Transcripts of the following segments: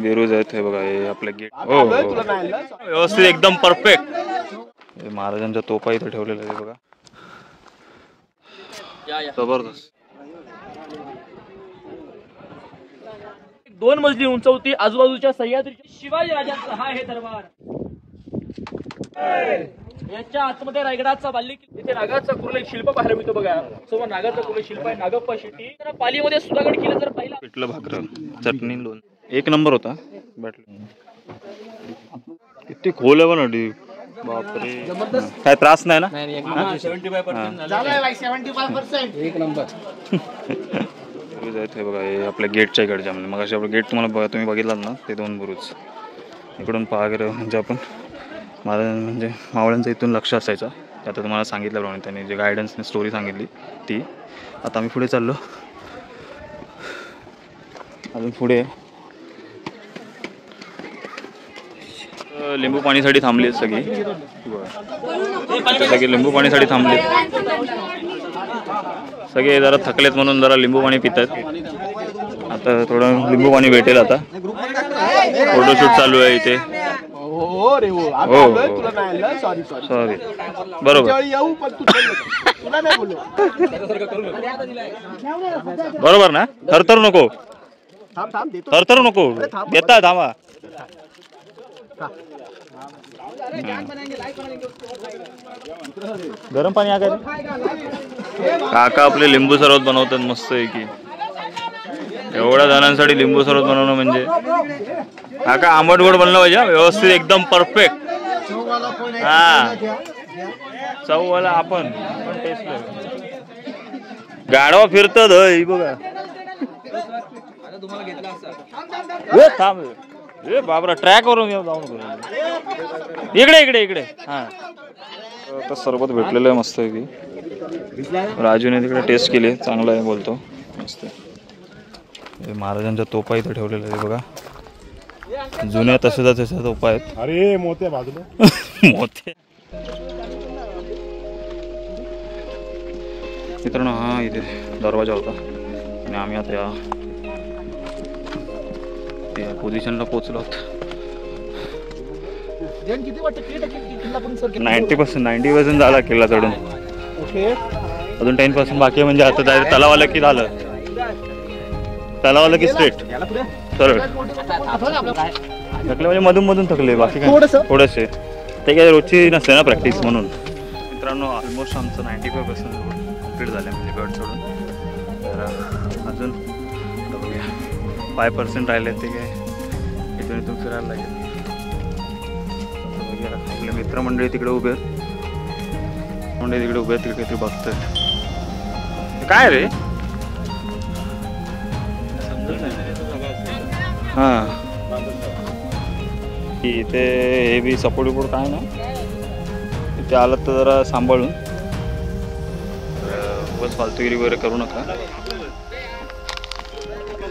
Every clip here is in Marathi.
बेरोज आहेत हे बघा, हे आपले गेट व्यवस्थित एकदम परफेक्ट. महाराजांच्या तोफा इथे ठेवलेल्या आहे बघा, जबरदस्त. 2 मजली उंचवती आजूबाजूच्या सह्याद्रीच्या शिवाजी राजांचा हा हे दरबार. याच्या आतमध्ये रायगडाचा बालेकिल्ला, इथे नागाचा कुर्ला एक शिल्प पाहायला मिळतो बघा. समोर नागाचा कुर्ला शिल्प आहे, नागप्पा शेट्टी. तर पालीमध्ये सुधागड किल्ला जर पाहिला, पिठलं भाकर चटणी लोण एक नंबर होता. किती खोल आहे पण, बापरे काय त्रास नाही ना. 75% एक नंबर. हे बघा, हे आपल्या गेटच्या इकडच्या म्हणजे मग आपलं गेट तुम्हाला बघा, तुम्ही बघितलात ना ते 2 बुरुज. इकडून पहा गेलं म्हणजे आपण महाराज म्हणजे मावळ्यांचं इथून लक्ष असायचं. आता तुम्हाला सांगितल्याप्रमाणे त्यांनी जे गायडन्सने स्टोरी सांगितली ती. आता आम्ही पुढे चाललो, अजून पुढे लिंबू पाणीसाठी थांबली आहेत सगळी. सगळे लिंबू पाणीसाठी थांबले, सगळे जरा थकलेत म्हणून जरा लिंबू पाणी पितात. आता थोडं लिंबू पाणी भेटेल. आता फोटोशूट चालू आहे इथे. सॉरी बरोबर बरोबर ना. थरथरू नको, थरथरू नको, येता थांबा. गरम पाणी आ काका आपले लिंबू सरबत बनवतात मस्त आहे की. एवढ्या जणांसाठी लिंबू सरबत बनवणं म्हणजे काका आंबट गोड बनलं पाहिजे व्यवस्थित एकदम परफेक्ट. हा चववाला आपण गाडवा फिरतात बघा. थांब बाबरा ट्रॅक वरून जाऊन इकडे इकडे इकडे. हा आता सरबत भेटलेलं आहे मस्त आहे की. राजूने तिकडे टेस्ट केली, चांगलं आहे बोलतो, मस्त आहे. महाराजांच्या तोफा इथे ठेवलेल्या आहे बघा, जुन्या तशाच्या तोफा आहेत. अरे मोठे बाजूला मोठे. मित्रांनो हा इथे दरवाजा होता आणि आम्ही आता या पोझिशनला पोहोचलो आहोत. 90% झाला किल्ला चढून, अजून 10% बाकी आहे. म्हणजे आता डायरेक्ट तलाव आलं की झालं, तलाव आलं की स्ट्रेट सरळ. थकले म्हणजे मधून मधून थकले, बाकी काय थोडेसे. ते काय रोजची नसते ना प्रॅक्टिस म्हणून. मित्रांनो ऑलमोस्ट आमचं 95% कंप्लीट झालं म्हणजे गड सोडून. तर अजून 5% राहिले, ते काय इथून इथून फिरायला लागेल. आपले मित्रमंडळी तिकडे उभे आहेत, तिकडे उभे आहेत, तिकडे काहीतरी बघतात. काय रे हां इथे हे बी सपोर्ट विपोर्ट काय ना, इथे आलं तर जरा सांभाळून, बस फालतूगिरी वगैरे करू नका.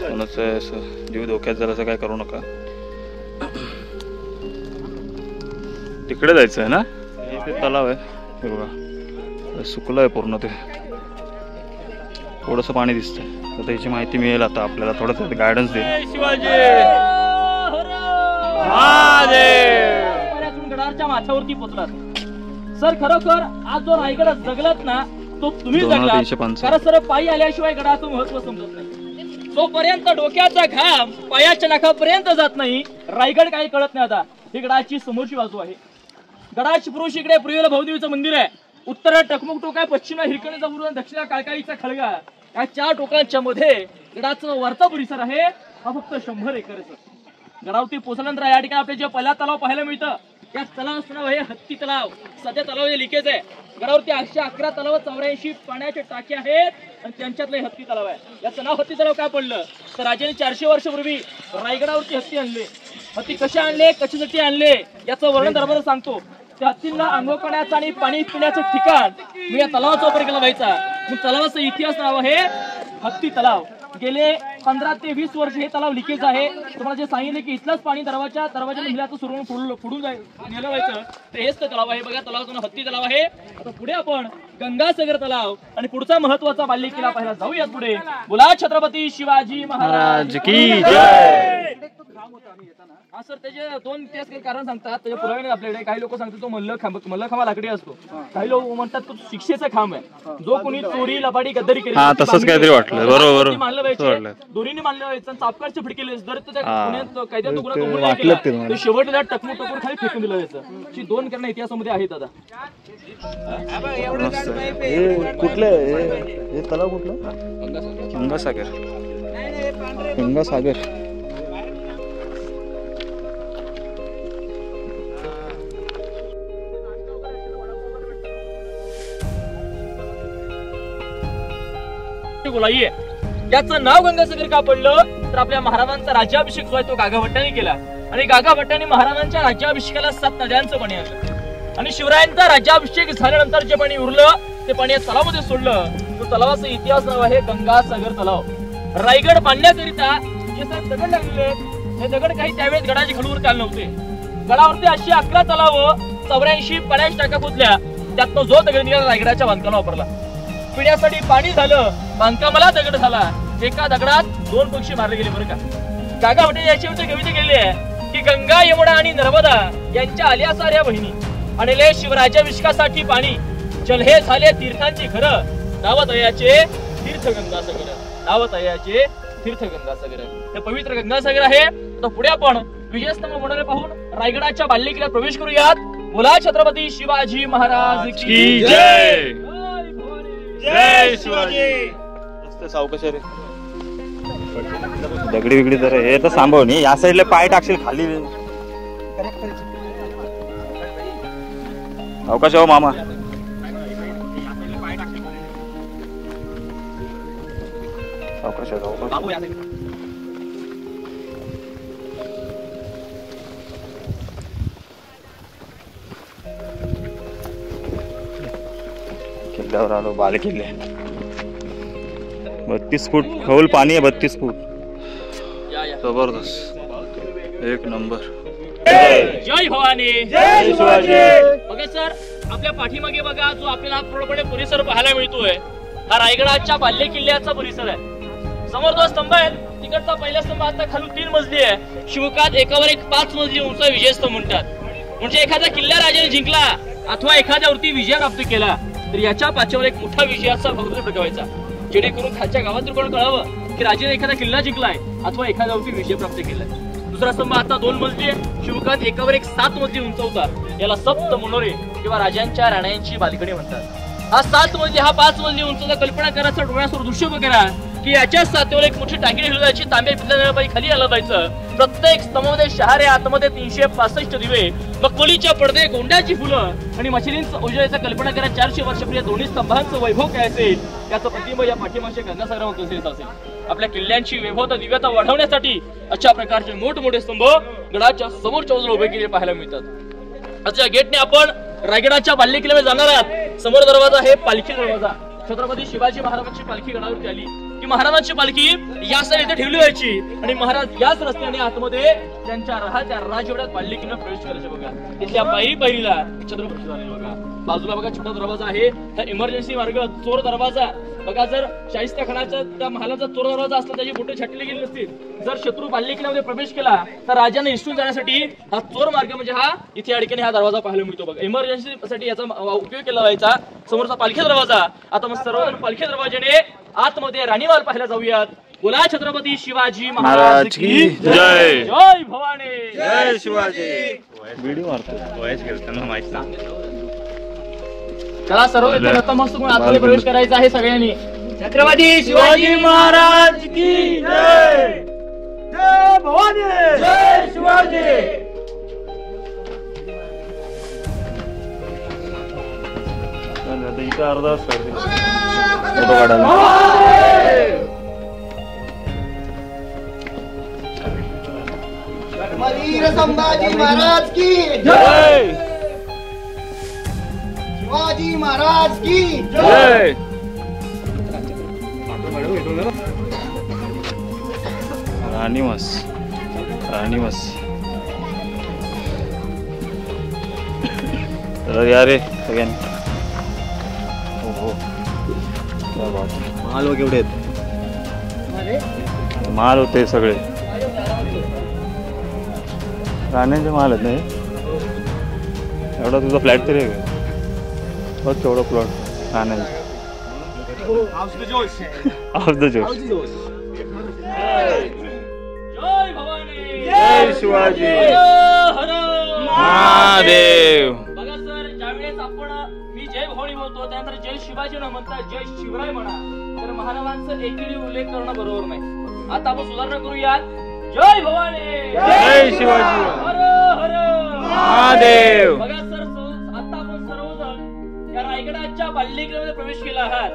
कोणाचं असं जीव धोक्यात जरा असं काय करू नका. तिकडे जायचं आहे ना, इथे तलाव आहे हे बघा, सुकलं आहे पूर्ण. ते थोडंसं पाणी दिसतंय. आता याची माहिती मिळेल आता आपल्याला, थोडंसं गायडन्स दे. शिवाजी गडाच्या माथ्यावरती पोहोचलात सर. खरोखर आज जो रायगड जगलात ना तो तुम्ही जगलात, कारण सर पायी आल्याशिवाय गडाचं महत्व समजत नाही. जोपर्यंत डोक्याचा घाम पायाच्या नाकापर्यंत जात नाही रायगड काही कळत नाही. आता ही गडाची समोरची बाजू आहे. गडाची पुरुष इकडे पूर्वेला भवदेवीचं मंदिर आहे, उत्तरेला टकमुक टोक आहे, पश्चिमेला हिरकणीचा बुरुज, दक्षिणेला काळकाळीचा खळगा. या 4 टोकांच्या मध्ये गडाचं वरचा परिसर आहे हा फक्त 100 एकरचा. गडावरती पोहोचल्यानंतर या ठिकाणी आपल्या जे पहिला तलाव पाहायला मिळतं, या तलावाचं नाव आहे हत्ती तलाव. सध्या तलावाचे लिकेज आहे. गडावरती 811 तलाव, 84 पाण्याचे टाके आहेत आणि त्यांच्यातलं हत्ती तलाव आहे. याचं नाव हत्ती तलाव काय पडलं तर राजाने 400 वर्षापूर्वी रायगडावरती हत्ती आणले. हत्ती कसे आणले, कशासाठी आणले याचं वर्णन दरबार सांगतो. त्या हत्तींना आंघोळ करण्याचं आणि पाणी पिण्याचं ठिकाण मी या तलावाचा वापर केला व्हायचा. मग तलावाचा इतिहास नाव आहे हत्ती तलाव. गेले 15 ते 20 वर्ष हे तलाव लिकेज आहे. तुम्हाला जे सांगितले की इथलंच पाणी दरवाजाने निघाल्याचं सुरू फुडून नेलं व्हायचं, तर हेच ते तलाव आहे बघा. तलावाचं हत्ती तलाव आहे. आता पुढे आपण गंगासागर तलाव आणि पुढचा महत्वाचा बालेकिल्ला पाहायला जाऊयात. पुढे बोला छत्रपती शिवाजी महाराज की जय. हा सर, त्याचे दोन तेच काही कारण सांगतात. त्याच्या पुरावे आपल्याकडे काही लोक सांगतात तो मल्लखांबा लाकडी असतो, काही लोक म्हणतात तो शिक्षेचा खांब आहे. जो कोणी चोरी लबाडी गद्दारी केली तसंच काहीतरी वाटलं. बरोबर मानलं पाहिजे, दोन्ही मानलं पाहिजे. चापकारचे फटकेले जर कायद्यात गुन्हा शेवटला टकमू टकून खाली फेकून दिलं जायचं. अशी दोन कारण इतिहासामध्ये आहेत. आता कुठलं तलाव कुठलं? गंगासागर. गंगासागर बोलाये. याचं नाव गंगासागर का पडलं तर आपल्या महाराजांचा राज्याभिषेक जो आहे तो गागा भट्टाने केला. आणि गागा भट्टाने महाराजांच्या राज्याभिषेकाला 7 नद्यांचं पाणी आणलं. आणि शिवरायांचा राज्याभिषेक झाल्यानंतर जे पाणी उरलं ते पाणी या तलावामध्ये सोडलं. तो तलावाचा इतिहास नाव आहे गंगासागर तलाव. रायगड बांधण्याकरिता जे दगड लागले, हे दगड काही त्यावेळेस गडाची खालूवर काल नव्हते. गडावरती अशी 11 तलाव 84 पाण्याच्या टाका खोदल्या. त्यातनं जो दगड निघाला रायगडाच्या बांधकामाला वापरला. पिण्यासाठी पाणी झालं, बांधकामाला दगड झाला. एका दगडात 2 पक्षी मारले गेले. बरं का, गागा भट्टाने याच्यावरती कविता केली आहे की गंगा यमुना आणि नर्मदा यांच्या आल्या साऱ्या बहिणी आणले शिवराज्याभिषेकासाठी पाणी. जल हे झाले तीर्थांची घरं, नाव तयाचे तीर्थ गंगासागर. नाव तयाचे तीर्थ गंगासागर. हे पवित्र गंगासागर आहे. तर पुढे आपण विजयस्तंभ मनोरे पाहून रायगडाच्या बाल्य किल्ल्यात प्रवेश करूयात. बोला छत्रपती शिवाजी महाराज की जय. जय शिवाजी. सावकाश रे, दगडी बिगडी तर हे तर सांभाळून या साईडला पाय टाकशील खाली. सावकाश हो मामा. सावकाश किल्ल्यावर आलो. बाले किल्ले 32 फूट खोल पाणी आहे. 32 फूट. जबरदस्त, एक नंबर. जय भवानी. जय शिवाजी. बघा सर, आपल्या पाठीमागे बघा जो आपल्याला पूर्णपणे परिसर पाहायला मिळतोय हा रायगडाच्या बाल्य किल्ल्याचा परिसर आहे. समोर जो स्तंभ आहे तिकडचा पहिला स्तंभ आता खालून 3 मजली आहे. शिवकात एकावर एक 5 मजली उंच विजयस्तंभ म्हणतात. म्हणजे एखादा किल्ला राजाने जिंकला अथवा एखाद्यावरती विजय प्राप्त केला तर याच्या पाठीवर एक मोठा विजयाचा भगवत फडकवायचा, जेणेकरून खालच्या गावात कोण कळावं की राजाने एखादा किल्ला जिंकलाय अथवा एखाद्यावरती विजय प्राप्त केलाय. दुसरा स्तंभ आता 2 मजली आहे. शिवकात एकावर एक 7 मजली उंच होता. याला सप्त मनोरे किंवा राजांच्या राण्यांची बाल्कनी म्हणतात. हा 7 मजली हा 5 मजली उंचचा कल्पना करायचा डोळ्यासमोर दृश्य करा की याच्या साथीवर एक मोठी टाकी ठेवली जायची. तांबे पितळेपाई खाली आलं जायचं. प्रत्येक स्तंभामध्ये शहारे, आतमध्ये 365 दिवे, मखमलीच्या पडदे, गोंड्याची फुलं आणि मशिदींचं उजेडाचा कल्पना करा. 400 वर्षापूर्वी दोन्ही स्तंभांचं वैभव काय असेल याचं प्रतिबिंब या पाठीमागच्या गंगासागरामध्ये दिसत असेल. आपल्या किल्ल्यांची वैभवता दिव्यता वाढवण्यासाठी अशा प्रकारचे मोठमोठे स्तंभ गडाच्या समोरच्या बाजूला उभे केले पाहायला मिळतात. अशा गेटने आपण रायगडाच्या बाल्य किल्ल्यामध्ये जाणार आहात. समोर दरवाजा आहे पालखी दरवाजा. छत्रपती शिवाजी महाराजांची पालखी गडावरती आली की महाराजांची पालखी या साईड इथे ठेवली जायची आणि महाराज याच रस्त्याने आतमध्ये त्यांच्या राजवाड्यात बाल्य किल्ल्यात प्रवेश करायचे. बघा तिथल्या पायरीला छत्रपती झाले. बघा बाजूला बघा छोटा दरवाजा आहे. हा इमर्जन्सी मार्ग चोर दरवाजा. बघा जर शाहिस्ता खानाचा त्या महालाचा चोर दरवाजा असला त्याची बोटे छाटली गेली नसतील. जर शत्रू बाल्य किल्ल्यामध्ये प्रवेश केला तर राजाने निसटून जाण्यासाठी हा चोर मार्ग म्हणजे हा इथे अडकेने हा दरवाजा पाहायला मिळतो. बघा इमर्जन्सी साठी याचा उपयोग केला जायचा. समोरचा पालखी दरवाजा. आता मग सर्वजण पालखी दरवाजाने आतमध्ये राणीवाल पाहायला जाऊयात. बोला छत्रपती शिवाजी महाराज की जय. जय भवानी. जय शिवाजी. व्हिडिओ मारतो वयस खेळताना माहिती सांग. चला सर्व नतमस्तक होऊन आतमध्ये प्रवेश करायचा आहे सगळ्यांनी. छत्रपती शिवाजी महाराज की जय. जय भवानी. जय शिवाजी. इथं अर्धा फोटो काढायला. वीर संभाजी महाराज की जय. शिवाजी महाराज की जय. राणीवास. राणीवास. या रे सगळ्यांनी. हो माल केवढे आहेत. माल होते सगळे. राण्यांचे महाल आहेत नाही एवढा तुझा फ्लॅट तरी आहे का बघ केवढा प्लॉट राण्यांचा हाऊस द जोश जय भवानी जय शिवाजी हर महादेव. बघा सर ज्यावेळेस आपण मी जय भवानी बोलतो त्यानंतर जय शिवाजी न म्हणता जय शिवराय म्हणा तर महाराजांचा एकही उल्लेख करणं बरोबर नाही. आता आपण सुधारणा करूयात. जय भवानी जय शिवाजी हर हर महादेव. बघा सर आता आपण सर्वजण या रायगडाच्या बाल्य किल्ल्यामध्ये प्रवेश केला आहात.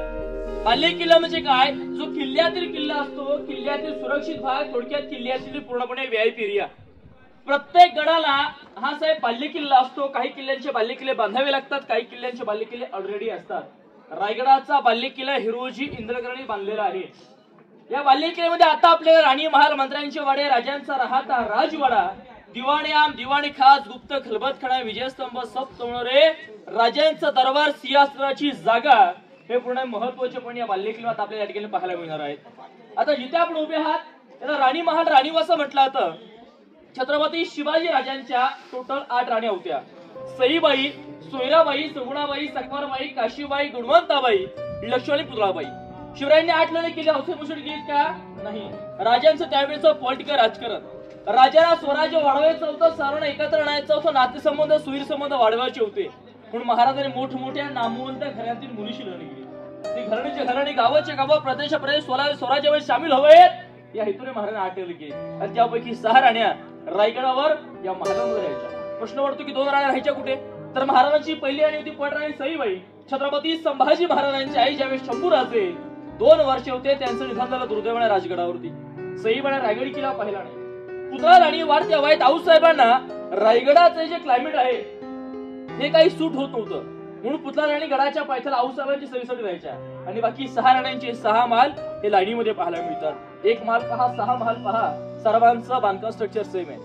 बाल्य किल्ला म्हणजे काय जो किल्ल्यातील किल्ला असतो किल्ल्यातील सुरक्षित भाग थोडक्यात किल्ल्यातील पूर्णपणे व्हीआयपी एरिया. प्रत्येक गडाला हा साहेब बाल्य किल्ला असतो. काही किल्ल्यांचे बाल्य किल्ले बांधावे लागतात काही किल्ल्यांचे बाल्य किल्ले ऑलरेडी असतात. रायगडाचा बाल्य किल्ला हिरोजी इंद्रकरणी बांधलेला आहे. या बाल्य किल्ल्यामध्ये आता आपल्याला राणी महाल मंत्र्यांचे वाडे राजांचा राहता राजवाडा दिवाणी आम दिवाणी खास गुप्त खलबतखाना विजयस्तंभ सब तोरणरे राजांचा दरबार सिंहासनाची जागा हे पूर्ण महत्वाचे पण या बाल्य किल्ल्यात आपल्याला या ठिकाणी पाहायला मिळणार आहेत. आता जिथे आपण उभे आहात त्याला राणी महाल राणीवास म्हटलं जातं. छत्रपती शिवाजी राजांच्या टोटल 8 राण्या होत्या. सईबाई सोयराबाई सगुणाबाई सकवारबाई काशीबाई गुणवंताबाई लक्ष्मणी पुतळाबाई. शिवरायांनी 8 लढे केले औषध मुसळ केली का नाही. राजांचं त्यावेळेचं पॉलिटिकल राजकारण राजाला स्वराज्य वाढवायचं होतं सर्वांना एकत्र आणायचं होतं नातेसंबंध सुहीर संबंध वाढवायचे होते म्हणून महाराजांनी मोठमोठ्या नामवंत घरातील मुलीशी लढणी केली. ती घराणीचे घराणी गावाचे गाव प्रदेश प्रदेश स्वराज्यामध्ये सामील हवेत या हेतूने महाराजांनी 8 लढे केली आणि त्यापैकी 6 राण्या रायगडावर या महाराजांमध्ये राहायच्या. प्रश्न वाटतो की 2 राण्या राहायच्या कुठे तर महाराजांची पहिली राणी होती पटराणी सईबाई. छत्रपती संभाजी महाराजांची आई ज्यावेळेस शंभूराजे 2 वर्ष होते त्यांचं निधन झालं दुर्दैवाने राजगडावरती. सईबाईने रायगड किल्ला पाहिला नाही. पुतळा राणी वाढत्या वयात आऊसाहेबांना रायगडाचे जे क्लायमेट आहे हे काही सूट होत नव्हतं म्हणून पुतळा राणी गडाच्या पायथ्याला आऊसाहेबांची सरीसाठी राहायच्या आणि बाकी 6 राण्यांचे 6 महाल हे लाईनीमध्ये पाहायला मिळतात. 1 महाल पहा 6 महाल पहा सर्वांचं बांधकाम स्ट्रक्चर सेम आहे.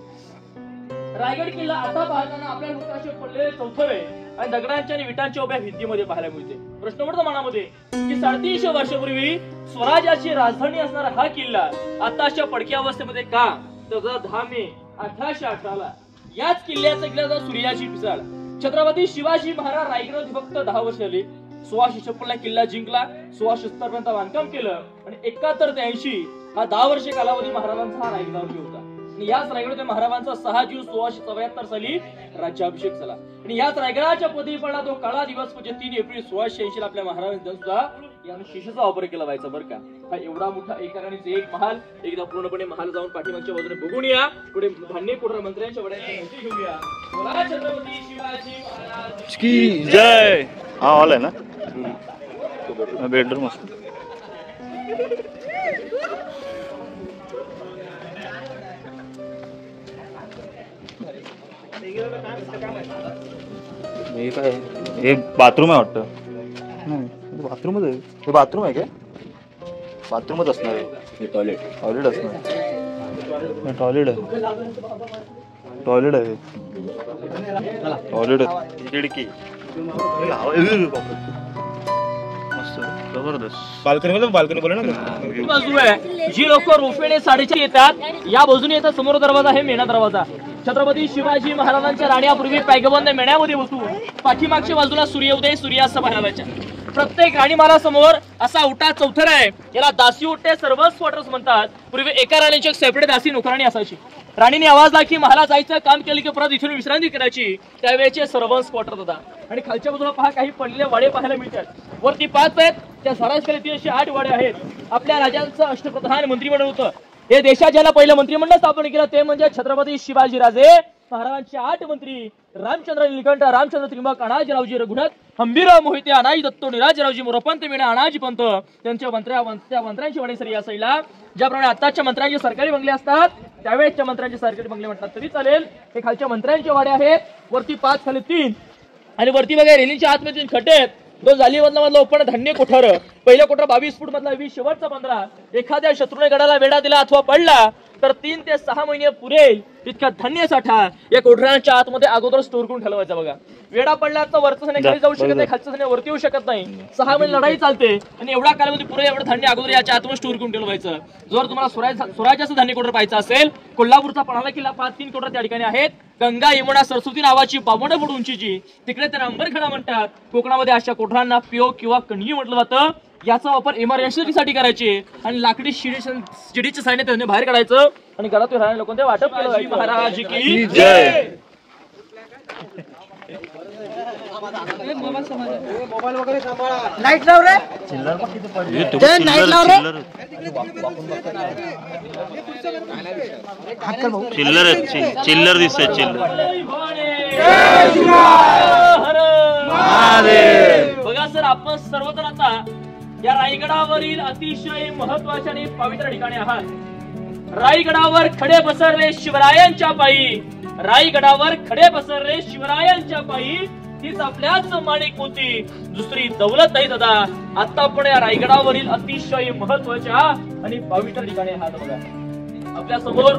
रायगड किल्ला आता पाहताना आपल्या डोक्याचे पडलेले चौथरे आणि दगडांच्या आणि विटांच्या उभ्या भिंतीमध्ये पाहायला मिळते. प्रश्न पडतो मनामध्ये की 350 वर्षापूर्वी स्वराज्याची राजधानी असणारा हा किल्ला आताच्या पडक्या अवस्थेमध्ये का तर 10 मे 1818 याच किल्ल्याचा किल्ला सूर्याची पिसाळ. छत्रपती शिवाजी महाराज रायगड फक्त 10 वर्ष झाली. 1656 ला किल्ला जिंकला 1670 पर्यंत बांधकाम केलं आणि 71 ते 80 हा 10 वर्षे कालावधी महाराजांचा हा रायगडावरती होता. आणि याच रायगड महाराजांचा 6 जून 1674 साली राज्याभिषेक झाला आणि याच रायगडाच्या पदवी पडला तो काळा दिवस म्हणजे 3 एप्रिल 1680 आपल्या महाराजांनी सुद्धा याने शिशेचा वापर केला व्हायचा बरं का. हा एवढा मोठा एका राणीचे 1 महाल एकदा पूर्णपणे महाल जाऊन पाठीमागच्या बाजूने बघून या. पुढे भांडे कोठरा मंत्र्यांच्या वड्यांची माहिती घेऊया. बोला छत्रपती शिवाजी महाराज की जय. हा हॉल आहे ना बेडरूम असतो. हे काय हे बाथरूम आहे वाटतं. बाथरूमच आहे हे. बाथरूम आहे काय बाथरूमच असणार आहे. टॉयलेट असणार टॉयलेट आहे टॉयलेट आहे टॉयलेट खिडकी मस्त जबरदस्त. बाल्कनी बोला ना. बाजू आहे जी लोक रोपेने 4:30 येतात या बाजूने येतात. समोर दरवाजा आहे मेणा दरवाजा. छत्रपती शिवाजी महाराजांच्या राण्यापूर्वी पॅगबंद मेण्यामध्ये बसून पाठीमागच्या बाजूला सूर्योदय सूर्यास्त पाहायला. प्रत्येक राणीमालासमोर असा उठा चौथरा आहे. याला दासी उठे सर्वच क्वार्टर्स म्हणतात. पूर्वी एका राणीची एक सेपरेट दासी नोकराणी असायची. राणीने आवाज ला की मला जायचं काम केलं की परत इथून विश्रांती करायची त्यावेळेचे सर्वच क्वार्टर होता. आणि खालच्या बाजूला पहा काही पडलेले वाडे पाहायला मिळतात. वरती 5 आहेत त्या सरासरी 308 वाडे आहेत. आपल्या राजांचं अष्टप्रधान मंत्रिमंडळ होतं. हे देशात ज्याला पहिलं मंत्रिमंडळ स्थापन केलं ते म्हणजे छत्रपती शिवाजीराजे महाराजांचे 8 मंत्री रामचंद्र निलकंठ रामचंद्र त्रिंबक अनाजीरावजी रघुनाथ हंबीरराव मोहिते अनाजी दत्तो निराजीरावजी मोरपंत मेणे अनाजी पंत त्यांच्या मंत्र्यांची वाडे सर या साईडला. ज्याप्रमाणे आताच्या मंत्र्यांचे सरकारी बंगले असतात त्यावेळेसच्या मंत्र्यांचे सरकारी बंगले म्हणतात तरी चालेल. हे खालच्या मंत्र्यांचे वाडे आहेत. वरती 5 खाली 3 आणि वरती बघा रेलिंगच्या आतमध्ये 3 खड्डे आहेत. 2 जालीमधला ओपन धान्य कोठार. पहिलं कोठार 22 फूट मधला 20 शेवटचा 15. एखाद्या शत्रूने गडाला वेढा दिला अथवा पडला तर 3 ते 6 महिने पुरेल इतका धान्य साठा या कोठऱ्यांच्या आतमध्ये अगोदर स्टोर करून ठेवायचा बघा. वेडा पडला तर वरचं धान्य खाली जाऊ शकत नाही, खालचं धान्य वरती येऊ शकत नाही. 6 महिने लढाई चालते आणि एवढा कालावधी पुरे एवढं धान्य अगोदर याच्या आतमध्ये स्टोर करून ठेवायचं. जर तुम्हाला स्वराज्याचं धान्य कोठर पाहायचं असेल, कोल्हापूरचा पन्हाळा किल्ला 3 कोठर त्या ठिकाणी आहेत. गंगा यमुना सरस्वती नावाची 52 फूट उंचीची, तिकडे त्याला अंबरखेडा म्हणतात. कोकणामध्ये अशा कोठरांना पिओ किंवा कणगी म्हटलं जातं. याचा वापर इमर्जन्सीसाठी करायचे आणि लाकडी शिडीचे साईने त्यांनी बाहेर काढायचं आणि घरातून राहणाऱ्या लोकांना वाटप केलं. महाराज की जय. लाईट लाव रे, लाईट लाव रे. चिल्लर दिसतंय चिल्लर. बघा सर, आपण सर्वजण आता या रायगडावरील अतिशय महत्वाच्या आणि पवित्र ठिकाणी आहात. रायगडावर खडे बसरले शिवरायांच्या पायी, रायगडावर खडे बसरले शिवरायांच्या पायी, तीच आपल्याच माणिक मोती, दुसरी दौलत नाही दादा. आता आपण या रायगडावरील अतिशय महत्वाच्या आणि पवित्र ठिकाणी आहात. बघा आपल्या समोर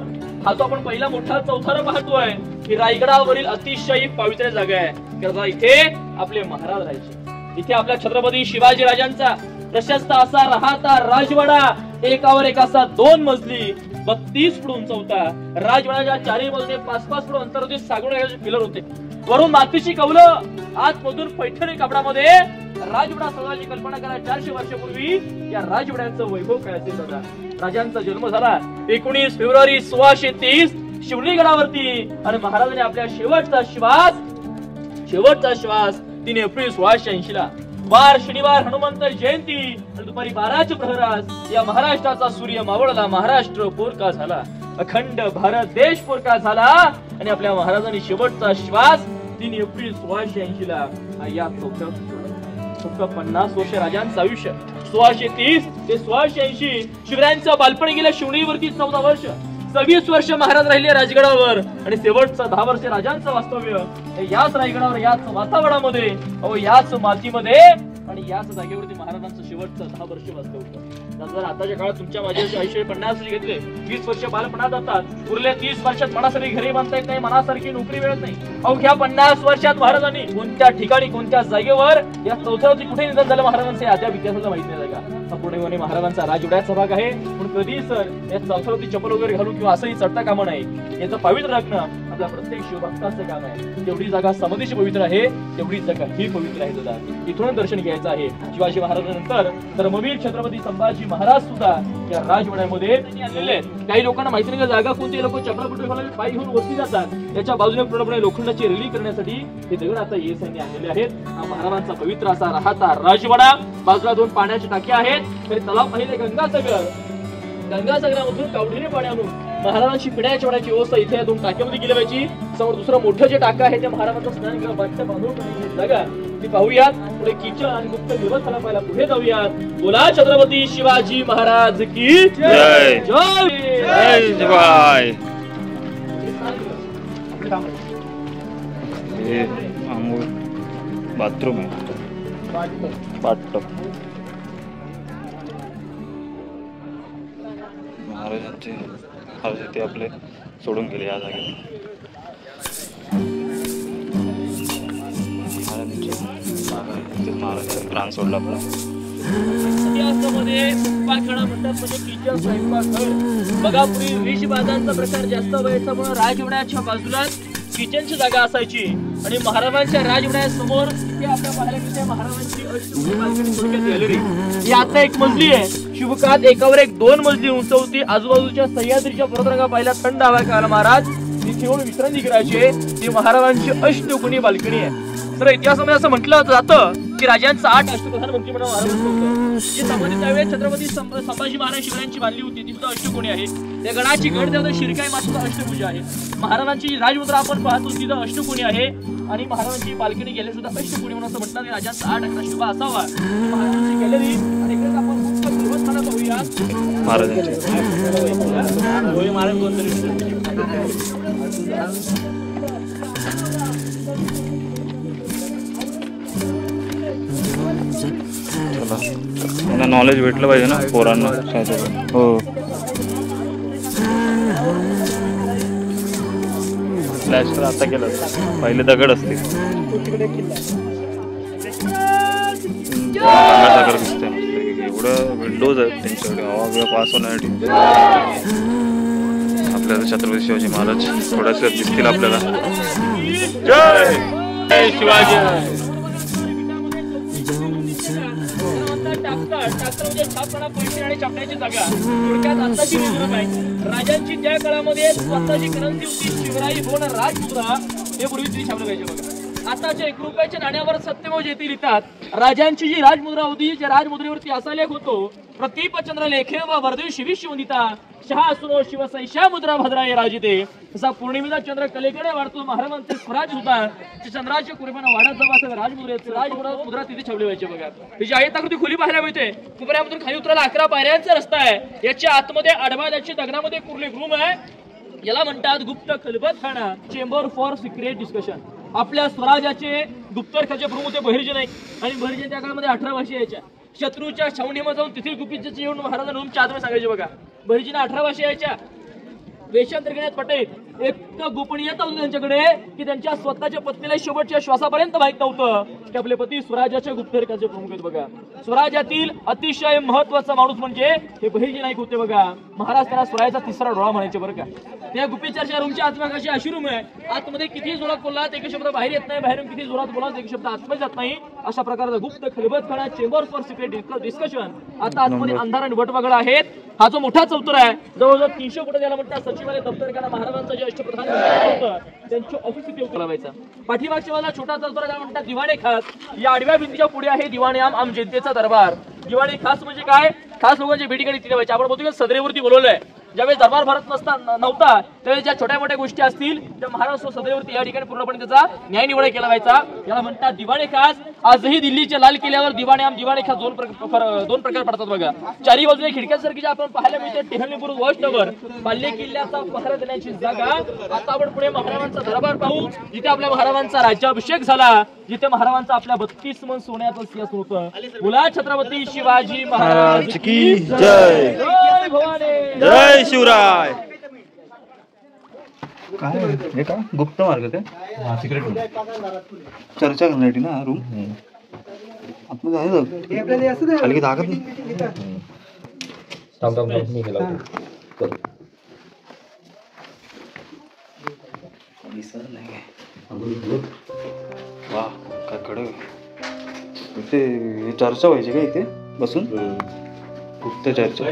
हा जो आपण पहिला मोठा चौथरा पाहतोय, ही रायगडावरील अतिशय पवित्र जागा आहे. कारण इथे आपले महाराज राहायचे. इथे आपल्या छत्रपती शिवाजी राजांचा प्रशस्त असा राहता राजवाडा, एकावर एक असा 2 मजली 32 फूट उंच होता. राजवाड्याच्या 4 बाजूने 5-5 फूट अंतर होते. सागोड्याचे पिलर होते. वरून मातीची कौलं, आतमधून पैठणी कापडामध्ये राजवाडा सजवायची कल्पना करा. 400 वर्षापूर्वी या राजवाड्याचं वैभव काय असेल दादा. राजांचा जन्म झाला 19 फेब्रुवारी 1630 शिवली गडावरती आणि महाराजांनी आपल्या शेवटचा श्वास 3 एप्रिल 1680 ला वार शनिवार हनुमंत जयंती आणि दुपारी 12च्या प्रहरास या महाराष्ट्राचा सूर्य मावळला. महाराष्ट्र पोरका झाला, अखंड भारत देश पोरका झाला आणि आपल्या महाराजांनी शेवटचा श्वास 3 एप्रिल 1680 ला या 50 वर्ष राजांचं आयुष्य. 1630 ते 1680 शिवरायांचं बालपण गेलं शिवणीवरती 14 वर्ष. 26 वर्ष महाराज राहिले राजगडावर आणि शेवटचं 10 वर्ष राजांचं वास्तव्य याच रायगडावर, याच वातावरणामध्ये, याच मातीमध्ये आणि याच जागेवरती महाराजांचं शेवटचं 10 वर्ष वास्तव्य. जर आताच्या काळात तुमच्या माझ्या आयुष्य 50 वर्ष घेतले, 20 वर्ष बालपणात जातात, उरले 30 वर्षात मनासारखी घरी बांधता येत नाही, मनासारखी नोकरी मिळत नाही. अवघ्या 50 वर्षात महाराजांनी कोणत्या ठिकाणी कोणत्या जागेवर या चौथ्यावरती कुठे निधन झालं महाराजांचं अद्याप इतिहासाला माहिती नाही. जागा पुणे महाराजांचा राजवाड्याचा भाग आहे. पण कधी सर या चौथ्यावरती चप्पल वगैरे घालून किंवा असंही चढता कामा नाही. याचं पवित्र राखणं आपल्या प्रत्येक शिवभक्ताचं काम आहे. जेवढी जागा समाधीची पवित्र आहे, तेवढी जागा ही पवित्र आहे दादा. इथून दर्शन घ्यायचं आहे. शिवाजी महाराजांनंतर धर्मवीर छत्रपती संभाजी महाराज सुद्धा या राजवाड्यामध्ये आलेले आहेत. काही लोकांना माहिती नाही जागा कोणती, लोक चपरापुटी घालून पायी घेऊन वरती जातात. त्याच्या बाजूने पूर्णपणे लोखंडाची रेली करण्यासाठी हे दगड आता येसांनी आणलेले आहेत. हा महाराजांचा पवित्र असा राहता राजवाडा. बाजूला 2 पाण्याच्या टाक्या आहेत. तरी तलाव पाहिले गंगासागरामधून कावडीने पाणी आणून महाराजांची पिण्याच्या पाण्याची व्यवस्था इथे या 2 टाक्यामध्ये केली पाहिजे. समोर दुसरं मोठं जे टाका आहे ते महाराजांचं स्नान बांधून जागा ती पाहूयात. पुढे किचन आणि मुक्त व्यवस्था पाहायला पुढे जाऊयात. बोला छत्रपती शिवाजी महाराज की जय. जय शिवाय. हे आंघोळ बाथरूम आहे, बाथटब. महाराजांचे ते आपले सोडून गेले या जागेवर. महाराजांनी प्राण सोडला आपला. इतिहासामध्ये स्वयंपाकघर म्हणतात म्हणजे किचन स्वयंपाकघर. बघा पूर्वी विषबाजांचा प्रकार जास्त व्हायचा म्हणून राजवाड्याच्या बाजूला किचनची जागा असायची आणि महाराजांच्या राजवाड्यासमोर इथे आपल्या पाहायला मिळते महाराजांची गॅलरी. ही आता 1 मजली आहे. शिवकात एकावर एक 2 मजली उंच होती. आजूबाजूच्या सह्याद्रीच्या पर्वतरांगा पाहिला थंड हवा खायला महाराज तिथे येऊन विश्रांती करायचे. ती महाराजांची अष्टकोनी बाल्कनी आहे. तर इतिहासामध्ये असं म्हटलं जातं की राजांचा 8 अष्टप्रधान मंत्रिमंडळ महाराज जी समाधी त्यावेळेस छत्रपती संभाजी महाराज शिवरायांची बांधली होती ती सुद्धा अष्टकोनी आहे. त्या गडाची गड देवता शिरकाई माता अष्टभुजा आहे. महाराजांची राजमुद्रा आपण पाहतो तिथं अष्टकोनी आहे आणि महाराजांची बाल्कनी गॅलरी सुद्धा अष्टकोनी म्हणून असं म्हणतात की राजांचा 8 अकरा शुभा असावा. महाराजांची गॅलरी आणि इकडे आपण मुख्य देवस्थानात पाहूया. महाराजांचे नॉलेज भेटलं पाहिजे ना पोरांना. हो स्लॅश तर आता केलं, पहिले दगड असते. दगड दिसते एवढं विंडोज आहेत त्यांच्याकडे हवा बिवा पास होण्यासाठी. आपल्याला छत्रपती शिवाजी महाराज थोड्याच वेळात दिसतील आपल्याला. जय जय शिवाजी. राजांची त्या काळामध्ये स्वतःची करन्सी होती शिवराई होण राजमुद्रा, हे पूर्वी तुम्ही छापलं पाहिजे बघा. आताच्या 1 रुपयाच्या नाण्यावर सत्यमोज येथे लिहितात, राजांची जी राजमुद्रा होती, ज्या राजमुद्रेवरती असा लेख होतो, प्रतीपचंद्र लेखे व वर्धे शिविष्यवंदिता शहा सुनो शिवसैशा मुद्रा भद्राय राजिते. तसा पौर्णिमेचा चंद्र कलेकडे वाढतो, महाराजांचे स्वराज होता, चंद्राच्या कृपेने वाढत जावा असं राजमुद्रेचे राजमुद्रा तिथे छापली पाहिजे बघा. त्याची आयताकृती खोली पाहायला मिळते. कोपऱ्यामधून खाली उतरायला 11 पायऱ्यांचा रस्ता आहे. याच्या आतमध्ये आडबादाची दगडामध्ये कुर्ले रूम आहे. याला म्हणतात गुप्त खलबतखाना, चेंबर फॉर सिक्रेट डिस्कशन. आपल्या स्वराज्याचे गुप्तरखाचे प्रमुख होते बहिर्जी नाईक, आणि बहिर्जी त्या काळामध्ये 18 भाषा यायच्या. शत्रूच्या छावणीमध्ये जाऊन तिथे गुपितचे येऊन महाराजांना रूमच्या आतमध्ये सांगायचे बघा. बहिर्जींना 18 भाषा यायच्या. वेषांतर घेण्यात पटेल एक गोपनीयता होती त्यांच्याकडे की त्यांच्या स्वतःच्या पत्नीला शेवटच्या श्वासापर्यंत माहित नव्हतं की आपले पती स्वराज्याचे गुप्तहेरकाचे प्रमुख आहेत बघा. स्वराज्यातील अतिशय महत्वाचा माणूस म्हणजे हे बहिर्जी नाईक होते बघा. महाराज त्यांना स्वराज्याचा तिसरा डोळा म्हणायचे बरं का. त्या गुपितचरच्या रूमच्या आतमध्ये अशी रूम आहे, आतमध्ये किती जोरात बोललात एक शब्द बाहेर येत नाही, बाहेरून किती जोरात बोललात एक शब्द आतमध्ये जात नाही. अशा प्रकारचा गुप्त खलबतखाना, चेंबर फॉर सिक्रेट डिस्कशन. आता आतमध्ये अंधार आणि वटवगळ आहेत. हा जो मोठा चौतर आहे, जवळजवळ 300 फुट त्याला म्हणतात सचिवालय दप्तरखाना. महाराजांचा जे अष्टप्रधान होतं त्यांचे ऑफिस तिथे उतरवायचा. पाठीमागच्या बाजूला छोटा चौतर त्याला म्हणतात दिवाणे खास. या आडव्या भिंतीच्या पुढे आहे दिवाणे आम जनतेचा दरबार. दिवाणे खास म्हणजे काय, खास लोकांची भेटीगाडी तिथे व्हायची. आपण बोलतो सदरेवरती बोलवलंय. ज्यावेळेस दरबार भरत नव्हता त्यावेळेस ज्या छोट्या मोठ्या गोष्टी असतील त्या महाराज सदैवरती या ठिकाणी पूर्णपणे त्याचा न्याय निवडा केला व्हायचा. याला म्हणतात दिवाणे खास. आजही दिल्लीच्या लाल किल्ल्यावर दिवाणे आम दिवाणे खास दोन प्रकार पडतात बघा. चारी बाजूने खिडक्यांसारखी आपण पाहायला मिळते टेहळणीपूर वॉच टावर, बाल्य किल्ल्याचा पहरा देण्याची जागा. आता आपण पुढे महाराजांचा दरबार पाहू, जिथे आपल्या महाराजांचा राज्याभिषेक झाला, जिथे महाराजांचा आपल्या 32 मन सोन्याचं सिंहासन होतं. बोला छत्रपती शिवाजी महाराज की जय. जय भवानी, जय शिवराय. काय हे का गुप्त मार्ग ते सिक्रेट रूम चर्चा करण्यासाठी ना रूम आतमध्ये खाली जागा नाही. वा काय कडक. इथे चर्चा व्हायची का इथे बसून? गुप्त चर्चा.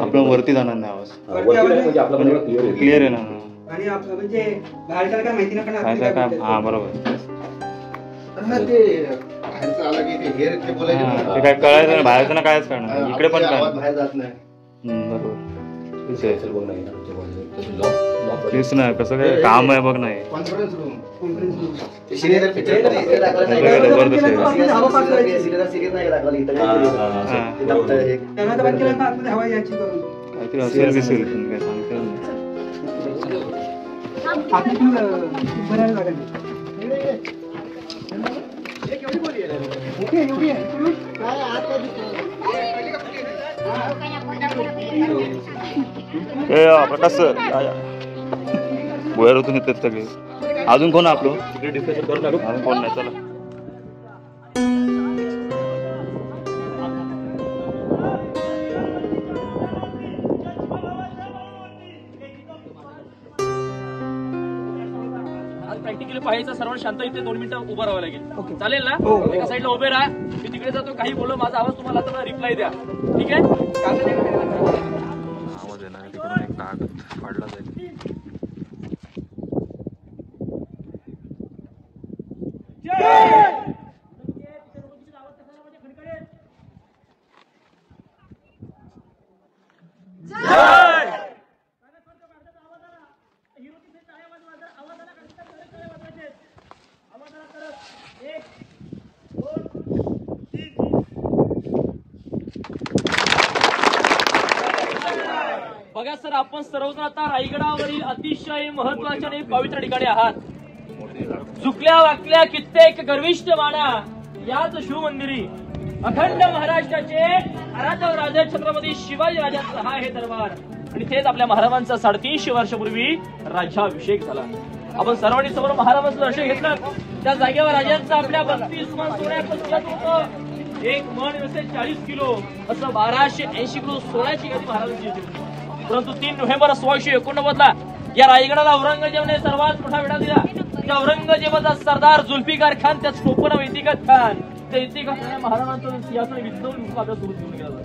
आपलं वरती जाणार नाही आवाज, क्लिअर आहे ना. काय हा बरोबर. ते काय कळायचं नाही, बाहेरचं ना कायच कळणार. इकडे पण काय बरोबर. तेच ना कसं काय काम आहे बघ. नाही काहीतरी असेल दिसेल पण काय सांगता प्रकाश भुयारातून येतात सगळे. अजून कोण आपलं डिस्कशन करू लागू? अजून कोण नाही. चला प्रॅक्टिकली पाहायचं. सर्वात शांत इथे 2 मिनिटं उभं राहावं लागेल. चालेल ना? एका साईडला उभे राहा. मी तिकडे जातो, काही बोललो माझा आवाज तुम्हाला आता रिप्लाय द्या. ठीक आहे? आवाज येणार तिकडून एक कागद फाडला जाईल. बघा सर, आपण सर्वजण आता रायगडावरील अतिशय महत्वाच्या आणि पवित्र ठिकाणी आहात. झुकल्या वाकल्या कित्येक गर्विष्ठ माना याच शिवमंदिरी अखंड महाराष्ट्राचे आराध्य राजे छत्रपती शिवाजी राजांचा हा हे दरबार. आणि तेच आपल्या महाराजांचा 350 वर्षापूर्वी राज्याभिषेक झाला. आपण सर्वांनी समोर महाराजांचं दर्शन घेतलं. त्या जागेवर राजांचं आपल्या 32 मन सोन्याचं छत होतं. एक मन असे 40 किलो असं 1280 किलो सोन्याची गादी महाराजांची होती. परंतु 3 नोव्हेंबर 1689 या रायगडाला औरंगजेबने सर्वात मोठा वेढा दिला. त्या औरंगजेबाचा सरदार जुल्फिकार खान, त्याच टोपण इतिकात खान, त्या इतिकात खान महाराजांचं सिंहासन विद्रोही आपल्या सुरू केलं.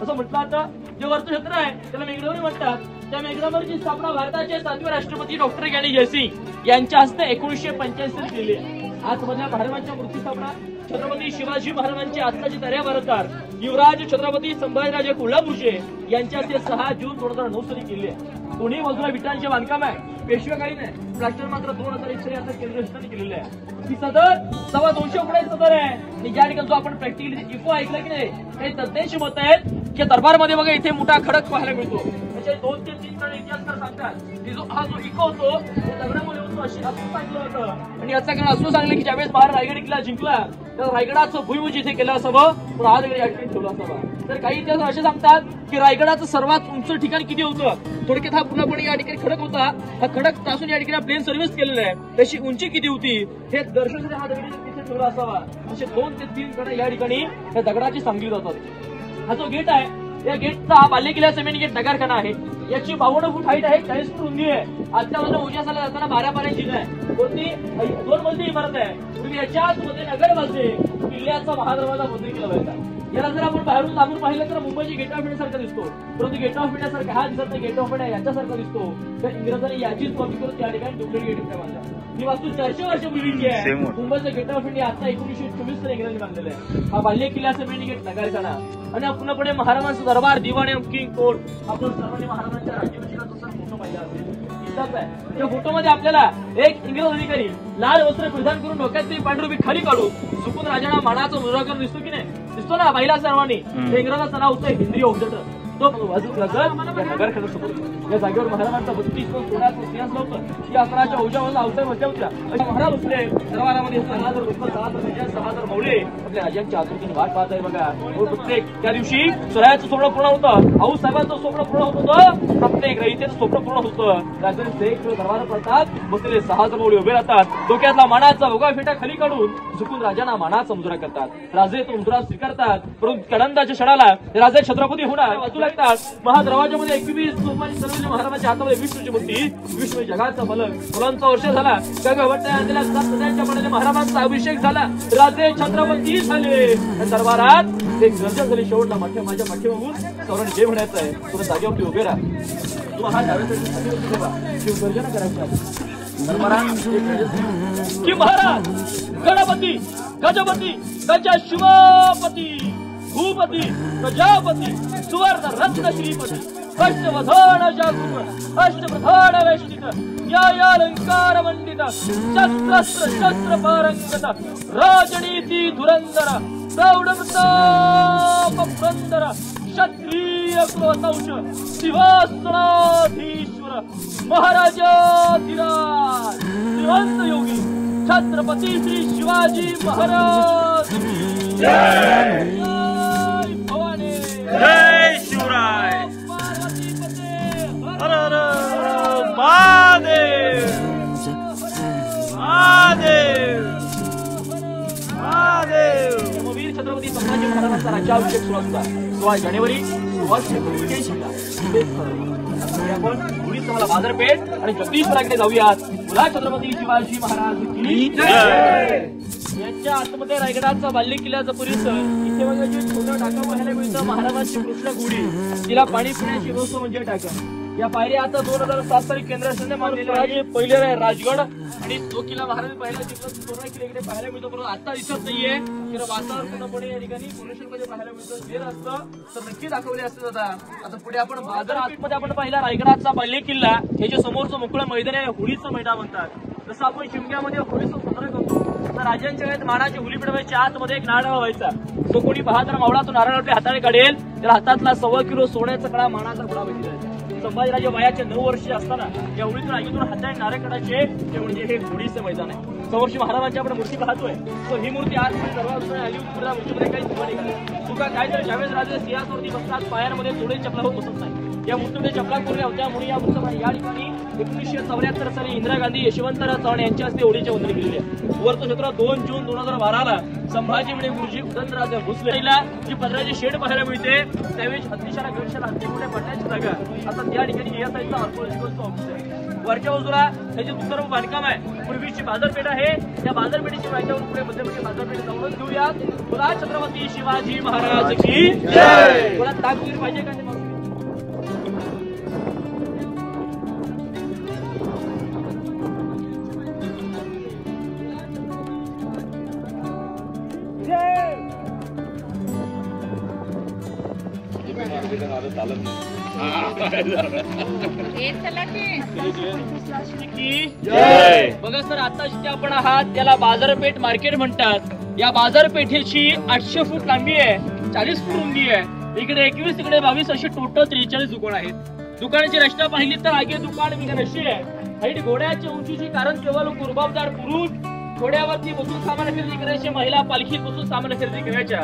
असं म्हटलं आता जे वर्तक्षेत्र आहे त्याला मेघडवरी म्हणतात. त्या मेघडवरीची स्थापना भारताचे 7वे राष्ट्रपती डॉक्टर ज्ञानी जयसिंग यांच्या हस्ते 1985 केली. आजमधल्या महाराजांच्या मूर्ती स्थापना छत्रपती शिवाजी महाराजांचे आत्ताचे दर्याबारदार युवराज छत्रपती संभाजीराजे कोल्हापूरचे यांच्या हस्ते 6 जून 2009 साली केली आहे. दोन्ही बाजूला विटांचे बांधकाम आहे. पेशवेकालीन आहे. प्लास्टर मात्र 2001 आता केंद्रस्थानी केलेलं आहे. ही सदर 250 फुटाची सदर आहे. आणि या ठिकाणी जो आपण प्रॅक्टिकली इको ऐकलं की नाही, काही तज्ञांची मत आहेत की दरबारमध्ये बघा इथे मोठा खडक पाहायला मिळतो. त्याचे 2 ते 3 जण इतिहासकार सांगतात की हा जो इको होतो तो दगडामध्ये होतो असं सांगितलं होतं. आणि याचं कारण असं सांगलं की ज्यावेळेस महाराज रायगड किल्ला जिंकला तर रायगडाचं भुईमुज इथे केलं असावं, पण आज या ठिकाणी ठेवलं असावं. तर काही इतिहास असे सांगतात की रायगडाचं सर्वात उंच ठिकाण किती होतं. थोडक्यात हा पूर्णपणे या ठिकाणी खडक होता. हा खडक तासून या ठिकाणी प्लेन सर्व्हिस केलेलं आहे. त्याची उंची किती होती हे दर्शनासाठी हा दगडी तिथे ठेवला असावा. असे 2 ते 3 कडे या ठिकाणी या दगडाची सांगली जातात. हा जो गेट आहे या गेटचा हा बालेकिल्ल्याचा मेन गेट नगारखाना आहे. याची 52 फूट हाईट आहे, 40 फूट रुंदी आहे. आजच्या बाजूला उजासाला जाताना 12 जिल्हा आहे. कोणती 2 मजली इमारत आहे. तुम्ही याच्याच मध्ये नगरमध्ये किल्ल्याचा महादरवाजा बंद केला पाहिजे. याला जर आपण बाहेरून लांबून पाहिलं तर मुंबईची गेट ऑफ इंडिया सारखा दिसतो, परंतु गेट ऑफ इंडिया सारखा हा दिसत नाही. गेट ऑफ इंडिया याच्यासारखा दिसतो. तर इंग्रजांनी याचीच कॉपी करून त्या ठिकाणी डुप्लिकेट गेट ऑफ बांधला. ही वास्तू 400 वर्षापूर्वीची आहे. मुंबईचं गेट ऑफ इंडिया आता 1924 साली इंग्रजांनी बांधलेलं आहे. हा बाल्य किल्ल्याचा मेन गेट नगारखाना आणि पूर्णपणे महाराजांचा दरबार दिवाण किंग कोर्ट. आपण सर्वांनी महाराजांच्या राज्याभिषेकाचा सण फोटो पाहिला असेल. त्या फोटोमध्ये आपल्याला एक इंग्रज अधिकारी लाल वस्त्र परिधान करून डोक्यातली पांढरुबी खाली काढून चुकून राजांना मानाचा मुजरा करून दिसतो की नाही, दिसतो ना पाहिला सर्वांनी. इंग्रजाचं नाव होतं हेनरी ऑक्झटर. तो नगरखाना समोर या जागेवर महाराजांचा 32 मन सोन्याचं सिंहासन होतं. या असराच्या औजावर अवसर बसल्या होत्या. महाराज बसले दरबारामध्ये 6,000 मौले आपल्या राजांच्या आतुरतेने वाट पाहत आहे. बघा प्रत्येक त्या दिवशी सोहळ्याचं स्वप्न पूर्ण होतं. आऊ साहेबांचं स्वप्न पूर्ण होत होतं. प्रत्येक रहितेचं स्वप्न पूर्ण होतं. राजांचे एक दरबार पडतात, बसलेले 6,000 मौले उभे राहतात. डोक्यातला मानाचा भोगा फेटा खाली काढून चुकून राजांना मानाचा मुजरा करतात. राजे तो मुजरा स्वीकारतात. परंतु कडंदाच्या क्षणाला राजे छत्रपती होणार वाचू लागतात. महादरवाजामध्ये 21 सोपानी सर्वजण महाराजांच्या हातामध्ये विष्णूची मूर्ती. विष्णू जगाचा फलक. मुलांचा वर्ष झाला महाराजांचा अभिषेक झाला. राजे छत्रपती झाले. दरबारात एक गर्जन झाली. शेवटला माझ्या पाठीमागून सर्वांनी जे म्हणायचं आहे तुला जागेवरती उभे राहा. तू हा शिवगर्जना करायची की महाराज गणपती गजपती गज शिवपती भूपती प्रजापती सुवर्ण रत्न श्रीपती अष्टवधान जागृत अष्टप्रधान वेष्टित न्यायालंकार मंडित शस्त्रास्त्र शस्त्र पारंगत राजनीती धुरंधर प्रौढ प्रताप पुरंदर क्षत्रिय क्रोधौष सिंहासनाधीश्वर महाराजाधिराज श्रीमंत योगी छत्रपती श्री शिवाजी महाराज. जय भवानी. जय शिवराय. हर हर महादेव. महादेव. महादेव. वीर छत्रपती संभाजी महाराजांचा राज्याभिषेक सुरू होता 16 जानेवारी 1681ला. आपण पुढील बाजारपेठ आणि जगदीश्वराकडे जाऊयात. पुन्हा छत्रपती शिवाजी महाराज की जय. यांच्या आतमध्ये रायगडाचा बाल्य किल्ल्याचा परिसर. इथे बघा जे छोटं टाका पाहायला मिळतं महाराजांची कृष्ण गुढी, तिला पाणी पिण्याची व्यवस्था म्हणजे टाका. या पायऱ्या आता 2007 साली केंद्राने मानलेले पहिले राजगड आणि तो किल्ला महाराज पहिला पूर्ण किल्ला इकडे पाहायला मिळतो, परंतु आता दिसत नाहीये. वातावरण पूर्णपणे या ठिकाणी मध्ये पाहायला मिळतं. जे असतं तर नक्की दाखवले असते दादा. आता पुढे आपण बाजार आतमध्ये आपण पाहिला रायगडाचा बाल्य किल्ला. हे जे समोरचं मोकळं मैदान आहे होळीचं मैदान म्हणतात. जसं आपण शिमग्यामध्ये होळीचं साजरा करतो तर राजांच्या वेळेत मानाची होळी पेटवायची. आतमध्ये एक नारळ व्हायचा. जो कोणी बहादर मावळा तो नारळ आपल्या हाताने काढेल तर हातातला 1.25 किलो सोन्याचा कडा मानाचा घोडा भेटला. संभाजीराजे वयाचे 9 वर्षे असताना या होळीतून आगीतून हाताने नारळ काढायचे. ते म्हणजे हे होळीचं मैदान आहे. समोरची महाराजांची आपण मूर्ती पाहतोय. तर ही मूर्ती आज दरबार आली मूर्तीमध्ये काही चुका निघाल्या. चुका काय तर ज्यावेळेस राजे सिंहासनावरती बसतात पायांमध्ये जोडे चपला होत बसत नाही. या मूर्तीमध्ये चपला कोरल्या होत्या म्हणून या मूर्ती या ठिकाणी 1974 साली इंदिरा गांधी यशवंतराव चव्हाण यांच्या हस्ते होळीचे वंदन केलेले आहे. वरचं चित्र 2 जून 2012 संभाजी भिडे गुरुजी उदयनराजे भोसलेला जी पदराची शेड पाहायला मिळते त्यावेळी हत्तीशाला गडशाला हत्तीमुळे पडण्याची जागा आता त्या ठिकाणी या साईडचा आर्किओलॉजिकलचा ऑफिस आहे. वरच्या बाजूला त्याचे दुसरं बांधकाम आहे. पूर्वीची बाजारपेठ आहे. त्या बाजारपेठेची माहिती पुढे मध्यवर्ती बाजारपेठ जाऊन घेऊयात. बोला छत्रपती शिवाजी महाराज की जय. बोला ताकदीर पाहिजे का बघा सर आता जिथे आपण आहात त्याला बाजारपेठ मार्केट म्हणतात. या बाजारपेठेची 800 फूट लांबी आहे, 40 फूट रुंदी आहे. इकडे 21 इकडे 22 अशी टोटल 43 दुकान आहेत. दुकानाची रचना पाहिली तर आगे दुकान बिगन अशी आहे. हाईट घोड्याची उंचीची कारण केवळ कुरबाबदार पुरुष घोड्यावरती बसून सामान खरेदी करायचे, महिला पालखीत बसून सामान खरेदी करायच्या.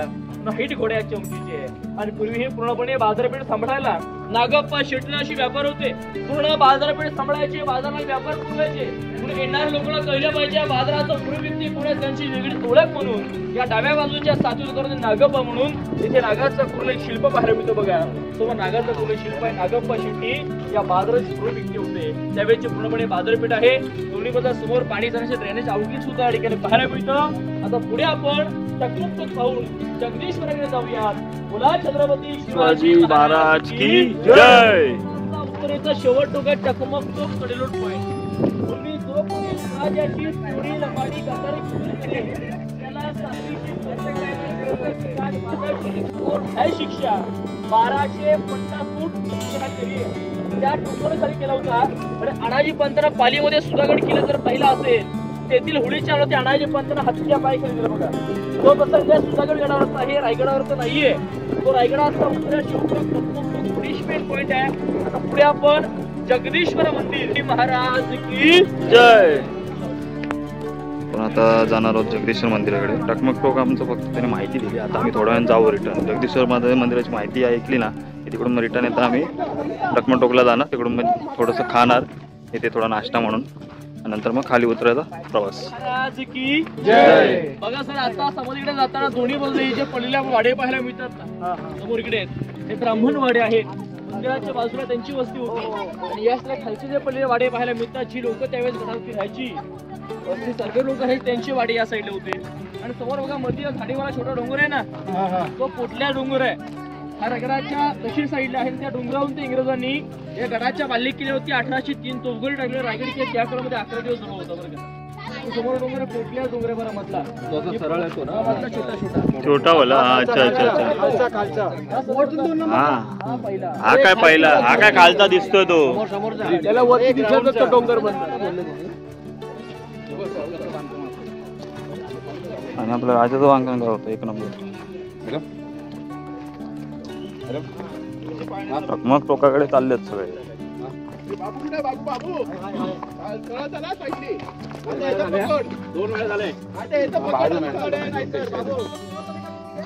हाईट घोड्याच्या उंचीची आहे. आणि पूर्वी हे पूर्णपणे बाजारपेठ सांभाळायला नागप्पा शेटला अशी व्यापार होते. पूर्ण बाजारपेठ सांभाळायचे, बाजारात व्यापार पुरवायचे. पुढे येणाऱ्या लोकांना कळलं पाहिजे बाजाराचा पूर्वव्यक्ती पुढे त्यांची वेगळी ओळख म्हणून या डाव्या बाजूच्या सातवी दुकानात नागप्पा म्हणून तिथे नागाचं पूर्ण शिल्प पाहायला मिळतं. बघा समोर नागाचं पूर्ण शिल्प आहे. नागप्पा शेट्टी या बाजाराची पूर्वव्यक्ती होते. त्यावेळेची पूर्णपणे बाजारपेठ आहे. दोन्ही बाजूला समोर पाणी जाण्याचे ड्रेनेज आउटलेट सुद्धा या ठिकाणी पाहायला मिळतं. आता पुढे आपण टकमक पाहून जगदीश्वराकडे जाऊयात. बोला छत्रपती शिवाजी महाराज की जय. उत्तरेचा शेवट टोका टकमक चौक कडेलोट पॉइंट. पूर्वी जो कोणी राजाची चोरी लपाडी गटारी त्याला शिक्षा 1250 फूट त्या टोकाखाली केला होता. अनाजी पंतांना पालीमध्ये सुधागड केलं जर पहिला असेल तेथील होळीच्या वेळी अनाजी पंतांना हत्तीच्या पाय केलं गेलं. बघा तो प्रसंग सुधागड गडावरचा आहे, रायगडावरचा नाहीये. तो रायगडाचा पॉइंट आहे. आता पुढे आपण जगदीश्वर मंदिर महाराज की जय. पण आता जाणार आहोत जगदीश्वर मंदिराकडे. टकमक टोक आमचं फक्त त्याने माहिती दिली. आता आम्ही थोड्या वेळाने जाऊ रिटर्न. जगदीश्वर मंदिराची माहिती ऐकली ना की तिकडून मग रिटर्न येता आम्ही टकमक टोकला जाणार. तिकडून मग थोडंसं खाणार इथे थोडा नाश्ता म्हणून. नंतर मग खाली उतरायचा प्रवास. महाराज की जय. बघा सर आता समोरीकडे जाताना दोन्ही बाजूला जे पडलेल्या वाडे पाहायला मिळतात ना समोर इकडे हे ब्राह्मण वाडे आहेत. मंदिराच्या बाजूला त्यांची वस्ती होती. आणि या खालचे जे पडलेले वाडे पाहायला मिळतात जी लोक त्यावेळेस गडावरती राहायची वस्ती सर्व लोक आहेत त्यांचे वाडे या साईडला होते. आणि समोर बघा मध्ये झाडीवाला छोटा डोंगर आहे ना तो पोटल्या डोंगर आहे. हा गडाच्या दक्षिण साईडला आहे. त्या डोंगरावरून ते इंग्रजांनी या गडाच्या बांधणी केली होती. 1803 तोफगोल टाकले रायगडच्या त्या काळामध्ये 11 दिवस सुरू होता. बरं का समोर डोंगर पोटल्या डोंगर बरं मधला सरळ आहे तो ना मधला छोटा छोटा वाला. अच्छा अच्छा अच्छा. हा पहिला हा काय पहिला हा काय खालचा दिसतोय तो त्याला वरती दिसत तो डोंगर बनला. आणि आपलं राजाचं वांगण होतं 1 नंबर. टकमक टोकाकडे चाललेत सगळे.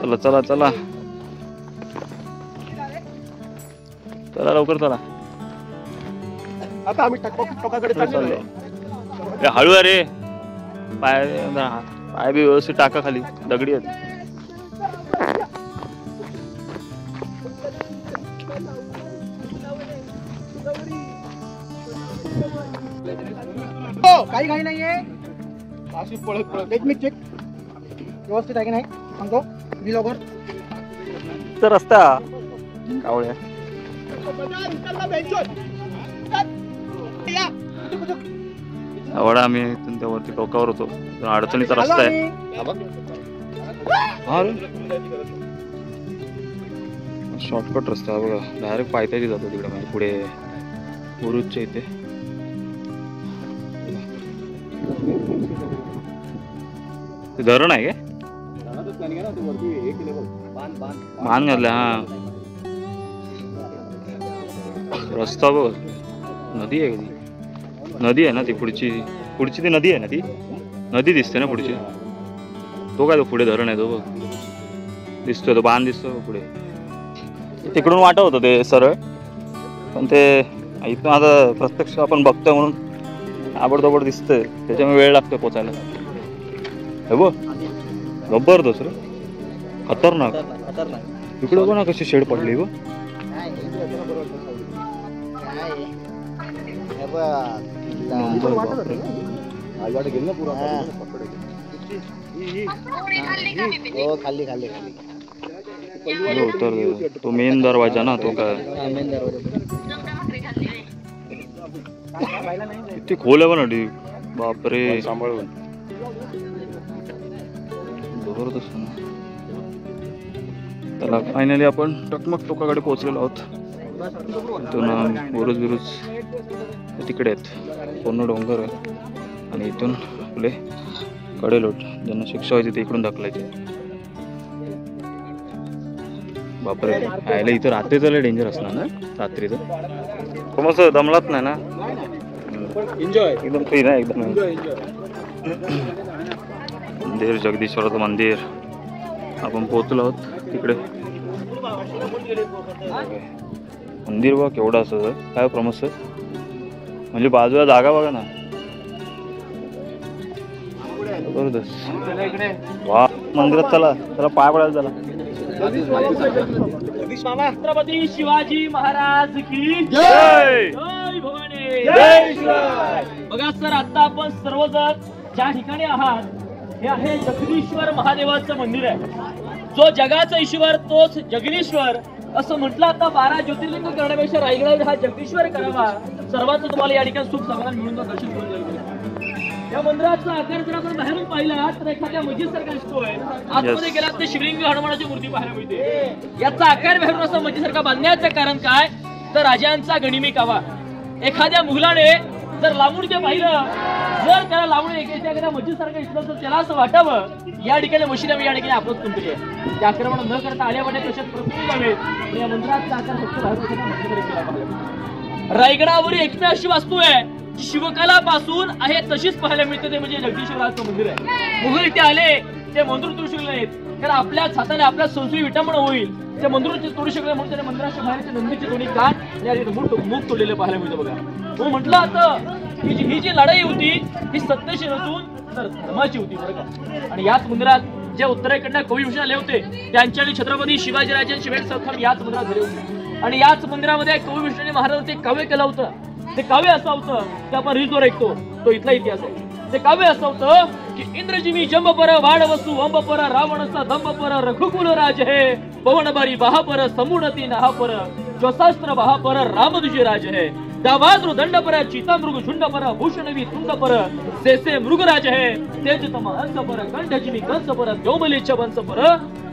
चला चला चला चला लवकर चला. आता आम्ही टोकाकडे चाललो. हळू अरे पाय बी व्यवस्थित टाका खाली दगडी आहेत. काही काही नाहीये. अशी पळत पळत एक मिनिट चेक व्यवस्थित आहे की नाही सांगतो. ब्लॉगर तर रस्ता कावळ्या आवडा. आम्ही इथून त्यावरती टोकावर होतो. अडचणीचा रस्ता आहे. शॉर्टकट रस्ता आहे बघा. डायरेक्ट पायथ्याशी जातो तिकडे म्हणजे पुढे मुरुडच्या इथे. ते धरण आहे काय मान घातलं. हा रस्ता बघ. नदी आहे कधी नदी आहे ना ती पुढची ती नदी आहे ना ती नदी दिसते ना पुढची. तो काय तो पुढे धरण आहे तो बघ दिसतोय. तो बांध दिसतो पुढे. तिकडून वाटा होतं ते सरळ पण ते इथून आता प्रत्यक्ष आपण बघतोय म्हणून आबडधोबड दिसतंय, त्याच्यामुळे वेळ लागतो पोचायला. हे बघ जबरदस्त रे, खतरनाक. इकडे बघ ना कशी शेड पडली बघ. खाली खाली खाली उतर तो मेन दरवाजा ना, तो काय किती खोल आहे ना डी, बापरे. सांभाळून जबरदस्त ना. त्याला फायनली आपण टकमक टोकाकडे पोहोचलेलो आहोत. इथून बुरुज बिरुज तिकडे आहेत, पूर्ण डोंगर आहे. आणि इथून आपले कडेलोट ज्यांना शिक्षा व्हायची ते इकडून ढकलायचे. बापरे, आयला इथं रात्रीचं लय डेंजर असणार ना रात्रीचं. मस्त दमलात नाही ना, एन्जॉय एकदम फ्री ना एकदम. मंदिर, जगदीश्वराचं मंदिर आपण पोहोचलो आहोत तिकडे. मंदिर बघा केवढं असं काय प्रमस्त, म्हणजे बाजूला जागा बघा ना, जबरदस्त. वा, मंदिरात चला, त्याला पाय पडायला झाला. छत्रपती शिवाजी महाराज की जय. जय भवानी. जय शिवराय. बघा सर, आता आपण सर्वजण ज्या ठिकाणी आहात हे आहे जगदीश्वर महादेवाचं मंदिर आहे. जो जगाचा ईश्वर तोच जगदीश्वर असं म्हटलं. आता 12 ज्योतिर्लिंग करण्यापेक्षा रायगड हा जगदीश्वर करावा, सर्वांचं तुम्हाला या ठिकाणी सुख समाधान मिळून दर्शन करून जाईल. या मंदिराचा आकार जर आपण बाहेरून पाहिला तर एखाद्या मस्जिद सारखा दिसतोय. आतमध्ये गेलात तर शिवलिंग हनुमानाची मूर्ती पाहायला मिळते. याचा आकार बाहेरून असं मस्जिद सारखा बांधण्याचं कारण काय, तर राजांचा गनिमी कावा. एखाद्या मुघलाने जर लांबून ते पाहिलं, जर त्याला लांबून एखाद्या मस्जिद सारखं दिसलं तर त्याला असं वाटावं या ठिकाणी मशीद या ठिकाणी आपलंच कोणतरी आहे. ते आक्रमण न करता आल्यामध्ये कशात प्रसन्न जावे. या मंदिराचा आकार फक्त बाहेरून केला पाहिजे. रायगडावर एकमेव अशी वास्तू आहे शिवकलापासून आहे तशीच पाहायला मिळते, ते म्हणजे जगदीश्वराचं मंदिर आहे. मुघल इथे आले ते मंदिर तोडू शकले नाहीत, कारण आपल्याच हाताने आपल्या संस्कृती विटंबना होईल. ते मंदिर तोडू शकले म्हणून त्याने मंदिराच्या बाहेरचे नंदीचे दोन्ही कान या मूग तोडलेले पाहायला मिळतं. बघा, तो म्हटलं होतं की ही जी लढाई होती ही सत्तेशी नसून तर धर्माची होती बरं का. आणि याच मंदिरात जे उत्तरेकडनं कविभूषण आले होते त्यांच्या आणि छत्रपती शिवाजीराजांची भेट सखम याच मंदिरात झाली होती. आणि याच मंदिरामध्ये कविभूषणाने महाराजांचे एक काव्य केलं होतं. ते काव्य असं होतं ते आपण रीजवर ऐकतो, तो इथला इतिहास आहे. ते काव्य असं होतं की इंद्रजिमी जंबपर वाडवसू अंबपर रावणचा दंबपर रघुकुल राज हे पवनबारी बहापर समुडती नहापर ज्वशास्त्र बहापर रामदुजी राज हे दावाद्र दंडपर चिता मृग झुंडपर भूषणवी तुंडपर सेसे मृगराज हे तेजतम हंसपर कंठजिमी कंसपर द्योमलीच वंशपर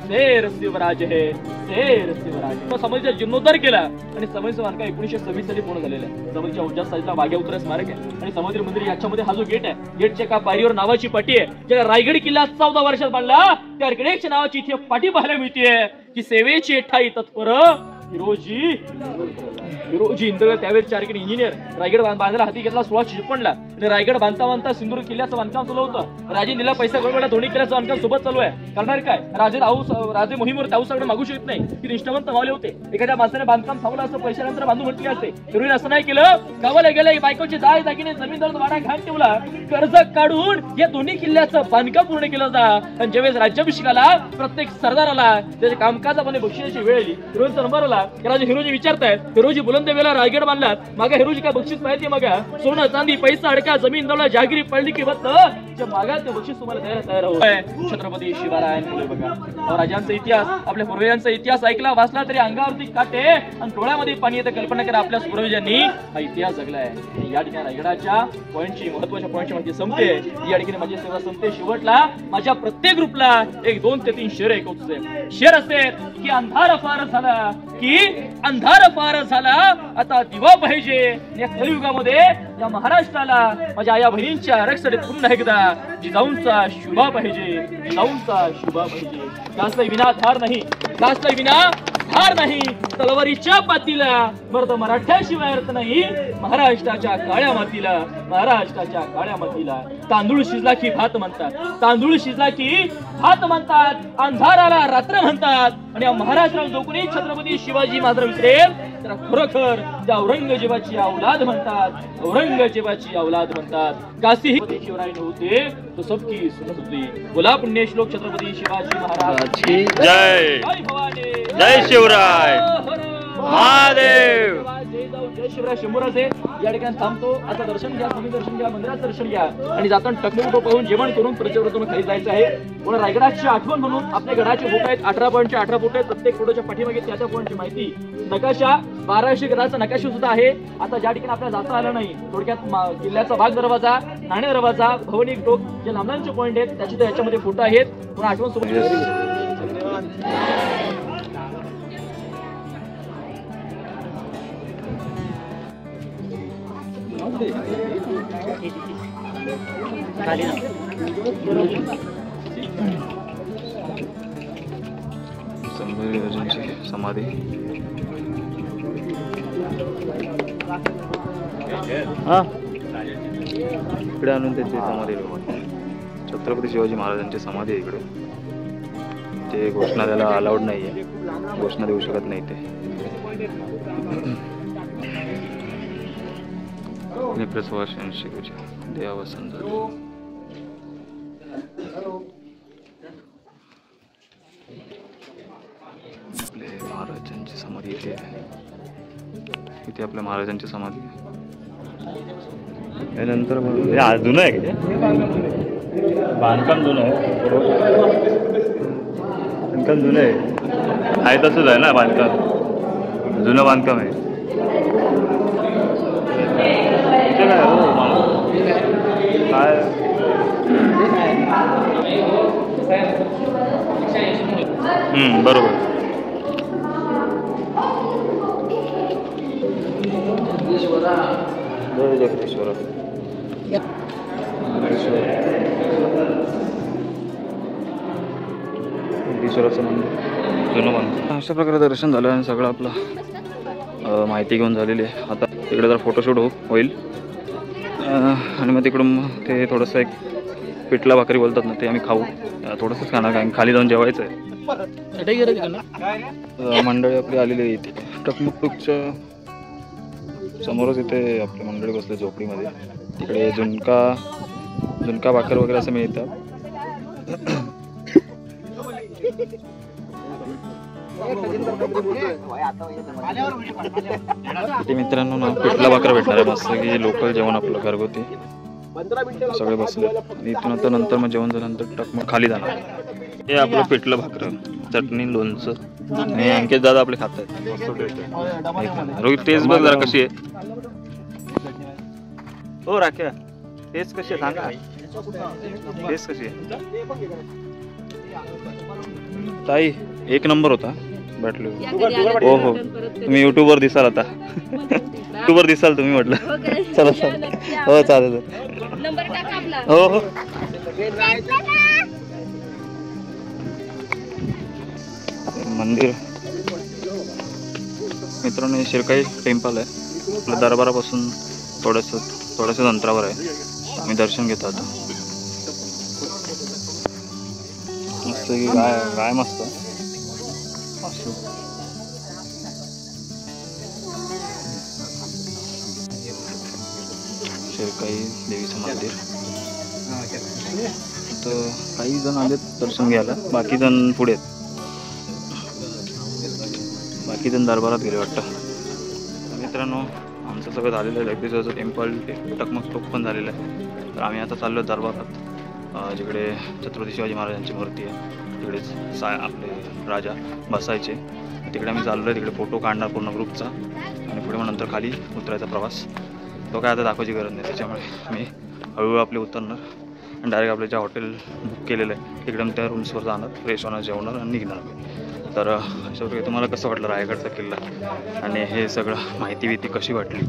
शेर शिवराज हे शेर शिवराज. समाजाचा जीर्णोद्धार केला आणि समाजाचा बांधकाम 1926 साली पूर्ण झालेला आहे. समाजाच्या 49 सालीचा वाघ्या उतरा स्मारक आहे आणि समाधी मंदिर याच्यामध्ये हा जो गेट आहे, गेटच्या एका पायरीवर नावाची पाटी आहे. ज्या रायगड किल्ला 14 वर्षात बांधला त्या गणेश नावाची इथे पाटी पाहायला मिळते की सेवेची ठाई तत्पर हिरोजी इंद्र. त्यावेळेस चारकीन इंजिनियर रायगड बांधायला हाती घेतला 1656ला आणि रायगड बांधता बांधता सिंदूर किल्ल्याचं बांधकाम चालू होतं. राजे दिला पैसा गोळवला, दोन्ही किल्ल्याचं बांधकाम सोबत चालू आहे. करणार काय, राजे मोहीमवर त्याऊसाकडे मागू शकत नाही की निष्ठावंत मावले होते. एखाद्या माणसाने बांधकाम थांबलं असं पैशानंतर बांधून म्हटले असते. हिरोईन असं नाही केलं, गावाला गेले बायकोची दाय दागिने जमीन दर वाडा घाण ठेवला, कर्ज काढून या दोन्ही किल्ल्याचं बांधकाम पूर्ण केलं होता. आणि ज्यावेळेस राज्याभिषेकाला प्रत्येक सरदाराला त्याच्या कामकाजामध्ये बक्षिसाची वेळ आली, हिरोईनचा नंबर आला. राजे हिरोजी विचारतायत, हिरोजी बुलंद वेळेला रायगड बांधलात, मागा हिरोजी काय बक्षीस माहिती आहे? मागा सोनं चांदी पैसा अडका जमीन दौला जागिरी पडली की बत्त मागा ते बक्षीस तुम्हाला द्यायला तयार होत. छत्रपती शिवरायांमुळे बघा राजांचा इतिहास, आपल्या पूर्वजांचा इतिहास ऐकला वाचला तरी अंगावरती काटे आणि डोळ्यामध्ये पाणी येतं. कल्पना करा आपल्या पूर्वजांनी हा इतिहास जगलाय. या ठिकाणी रायगडाच्या पॉईंटची महत्वाच्या पॉईंटची माहिती संपते. या ठिकाणी माझी सेवा संपते. शेवटला माझ्या प्रत्येक ग्रुपला 1, 2 ते 3 शेर ऐकवतोय. शेर असेल की अंधार फार झाला, की अंधार फार झाला आता दिवा पाहिजे. या कलियुगामध्ये या महाराष्ट्राला माझ्या आया बहिणींच्या रक्षेत पुन्हा एकदा जिजाऊंचा शुभा पाहिजे, जिजाऊंचा शुभा पाहिजे. गाजलाय विना धार नाही, गाजलाय विना धार नाही, तलवारीच्या पातीला मर्द मराठ्याशिवाय अर्थ नाही. महाराष्ट्राच्या काळ्या मातीला, महाराष्ट्राच्या काळ्या मातीला तांदूळ शिजला की भात म्हणतात, तांदूळ शिजला की भात म्हणतात, अंधाराला रात्र म्हणतात. आणि या महाराष्ट्राला जो कोणी छत्रपती शिवाजी महाराज विसरेल त्याला खरोखर त्या औरंगजेबाची औलाद म्हणतात, औरंगजेबाची औलाद म्हणतात. काशी शिवराय नव्हते तो सबकी सुनत होती. बोला पुण्यश्लोक छत्रपती शिवाजी महाराज की जय. जय भवानी, जय शिवराय महादेव. जय शिवराय शंभूराजे. या ठिकाणी थांबतो. आता दर्शन घ्या, तुम्ही दर्शन घ्या, मंदिरात दर्शन घ्या आणि जाताना टकमक पाहून जेवण करून प्रचंड खाली जायचं आहे. पण रायगडाची आठवण म्हणून आपल्या गडाचे फोटो आहेत, 18 पॉईंटचे 18 फोटो आहेत. प्रत्येक फोटोच्या पाठीमागे त्या पॉईंटची माहिती, नकाशा 1200 गडाचा नकाशा सुद्धा आहे. आता ज्या ठिकाणी आपल्याला जाता आलं नाही, थोडक्यात किल्ल्याचा बाग दरवाजा, नाणे दरवाजा, भवनी टोक, जे लांबलांचे पॉईंट आहेत त्याचे तर याच्यामध्ये फोटो आहेत. पण आठवण सोबत संभाजी समाधी. हा इकडे आणून त्याची समाधी. छत्रपती शिवाजी महाराजांची समाधी आहे इकडे. ते घोषणा द्यायला अलाउड नाहीये, घोषणा देऊ शकत नाही ते. प्रवाशांशी देवावसन झालं. आपले महाराजांची समाधी इथे आहे. इथे आपल्या महाराजांची समाधी आहे. नंतर जुनं आहे का बांधकाम? जुनं आहे, बांधकाम जुनं आहे तसंच आहे ना बांधकाम, जुनं बांधकाम आहे. काय बरोबर. जय जगदीश्वर. ईश्वराचं मंदिर जुनं बांधकाम. अशा प्रकारे दर्शन झालं आणि सगळं आपलं माहिती घेऊन झालेली आहे. आता तिकडे जर फोटोशूट होईल आणि मग तिकडून ते थोडंसं एक पिठला भाकरी बोलतात ना, ते आम्ही खाऊ. थोडंसंच खाणार, काय खाली जाऊन जेवायचं आहे. मंडळी आपली आलेली आहे इथे टकमकच्या समोरच. इथे आपली मंडळी बसले झोपडीमध्ये. तिकडे झुणका भाकर वगैरे असं मिळतं. इथे मित्रांनो ना पिठला भाकर भेटणार आहे मस्त की लोकल जेवण आपलं घरगुती. सगळे बसले. इथून आता नंतर मग जेवण झाल्यानंतर टकमक खाली जाणार. हे आपलं पिठलं भाकर, चटणी, लोणचं आणि अंकित दादा आपले खात आहेत. रोहित टेस्ट बघ जरा कशी आहे. हो राख्या, टेस्ट कशी आहे सांगा. टेस्ट कशी आहे ताई? एक नंबर होता. भेटलो. हो हो, तुम्ही युट्यूबवर दिसाल आता. युट्यूबवर दिसाल तुम्ही म्हटलं. चला चला. हो चालेल. हो हो. मंदिर मित्रांनो शिरकाई टेम्पल आहे. आपल्या दरबारापासून थोडंसं अंतरावर आहे. आम्ही दर्शन घेतो आता. मस्त की काय मस्त. शिरकाई देवीचं मंदिर. तर काही जण आलेत दर्शन घ्यायला, बाकी जण पुढे, बाकी जण दरबारात गेले वाटतं. मित्रांनो आमचं सगळं झालेलं आहे. जगदीश्वराचं टेम्पल टकमक टोक पण झालेलं आहे. तर आम्ही आता चाललो दरबारात, जिकडे छत्रपती शिवाजी महाराजांची मूर्ती आहे. तिकडेच आपले राजा बसायचे. तिकडे आम्ही चाललो आहे. तिकडे फोटो काढणार पूर्ण ग्रुपचा आणि पुढे मग नंतर खाली उतरायचा प्रवास. तो काय आता दाखवायची गरज नाही. त्याच्यामुळे मी हळूहळू आपले उतरणार आणि डायरेक्ट आपले जे हॉटेल बुक केलेलं आहे तिकडे त्या रूम्सवर जाणार, फ्रेश होणार, जेवणार आणि निघणार. तर अशा प्रकारे तुम्हाला कसं वाटलं रायगडचा किल्ला आणि हे सगळं माहिती कशी वाटली.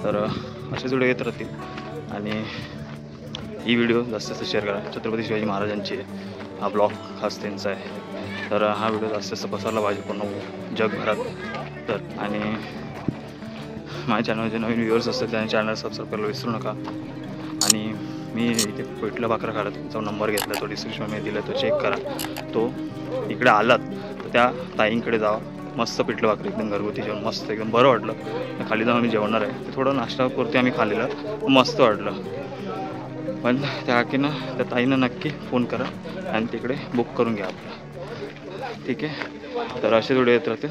तर असेच व्हिडिओ येत राहतील आणि ही व्हिडिओ जास्त शेअर करा. छत्रपती शिवाजी महाराजांची हा ब्लॉग खास त्यांचा आहे. तर हा व्हिडिओ जास्त पसरला पाहिजे पूर्ण जगभरात. तर आणि माझ्या चॅनल जे नवीन व्ह्यूअर्स असतात त्या चॅनल सबस्क्राईब करायला विसरू नका. आणि मी इथे पिठला भाकर खायला तुमचा नंबर घेतला, तो डिस्क्रिप्शनमध्ये दिला, तो चेक करा. तो इकडे आलात तर त्या ताईंकडे जावा, मस्त पिठलं भाकरी एकदम घरगुती जेवण मस्त एकदम बरं वाटलं. खाली जाऊन आम्ही जेवणार आहे. ते थोडं नाश्तापुरती आम्ही खाल्लेलं मस्त वाटलं. पण त्या काकीनं त्या ताईनं नक्की फोन करा आणि तिकडे बुक करून घ्या आपलं. ठीक आहे, तर असे व्हिडिओ येत राहतील.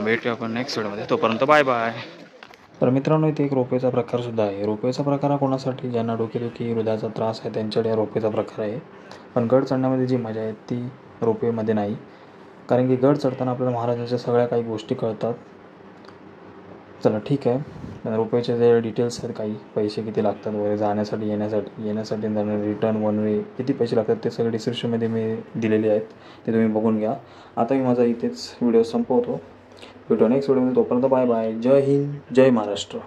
भेटूया आपण नेक्स्ट व्हिडिओमध्ये. तोपर्यंत बाय बाय. तर मित्रांनो, इथे एक रोपवेचा प्रकारसुद्धा आहे. रोपवेचा प्रकार हा कोणासाठी ज्यांना डोकेदुखी हृदयाचा त्रास आहे त्यांच्याकडे हा रोपवेचा प्रकार आहे. पण गड चढण्यामध्ये जी मजा आहे ती रोपवेमध्ये नाही. कारण की गड चढताना आपल्याला महाराजांच्या सगळ्या काही गोष्टी कळतात. चला ठीक आहे, रोपवेचे जे डिटेल्स आहेत, काही पैसे किती लागतात वगैरे, जाण्यासाठी येण्यासाठी रिटर्न वन वे किती पैसे लागतात ते सगळे डिस्क्रिप्शनमध्ये मी दिलेले आहेत, ते तुम्ही बघून घ्या. आता मी माझा इथेच व्हिडिओ संपवतो. भेटू नेक्स्ट व्हिडिओमध्ये. तोपर्यंत बाय बाय. जय हिंद, जय महाराष्ट्र.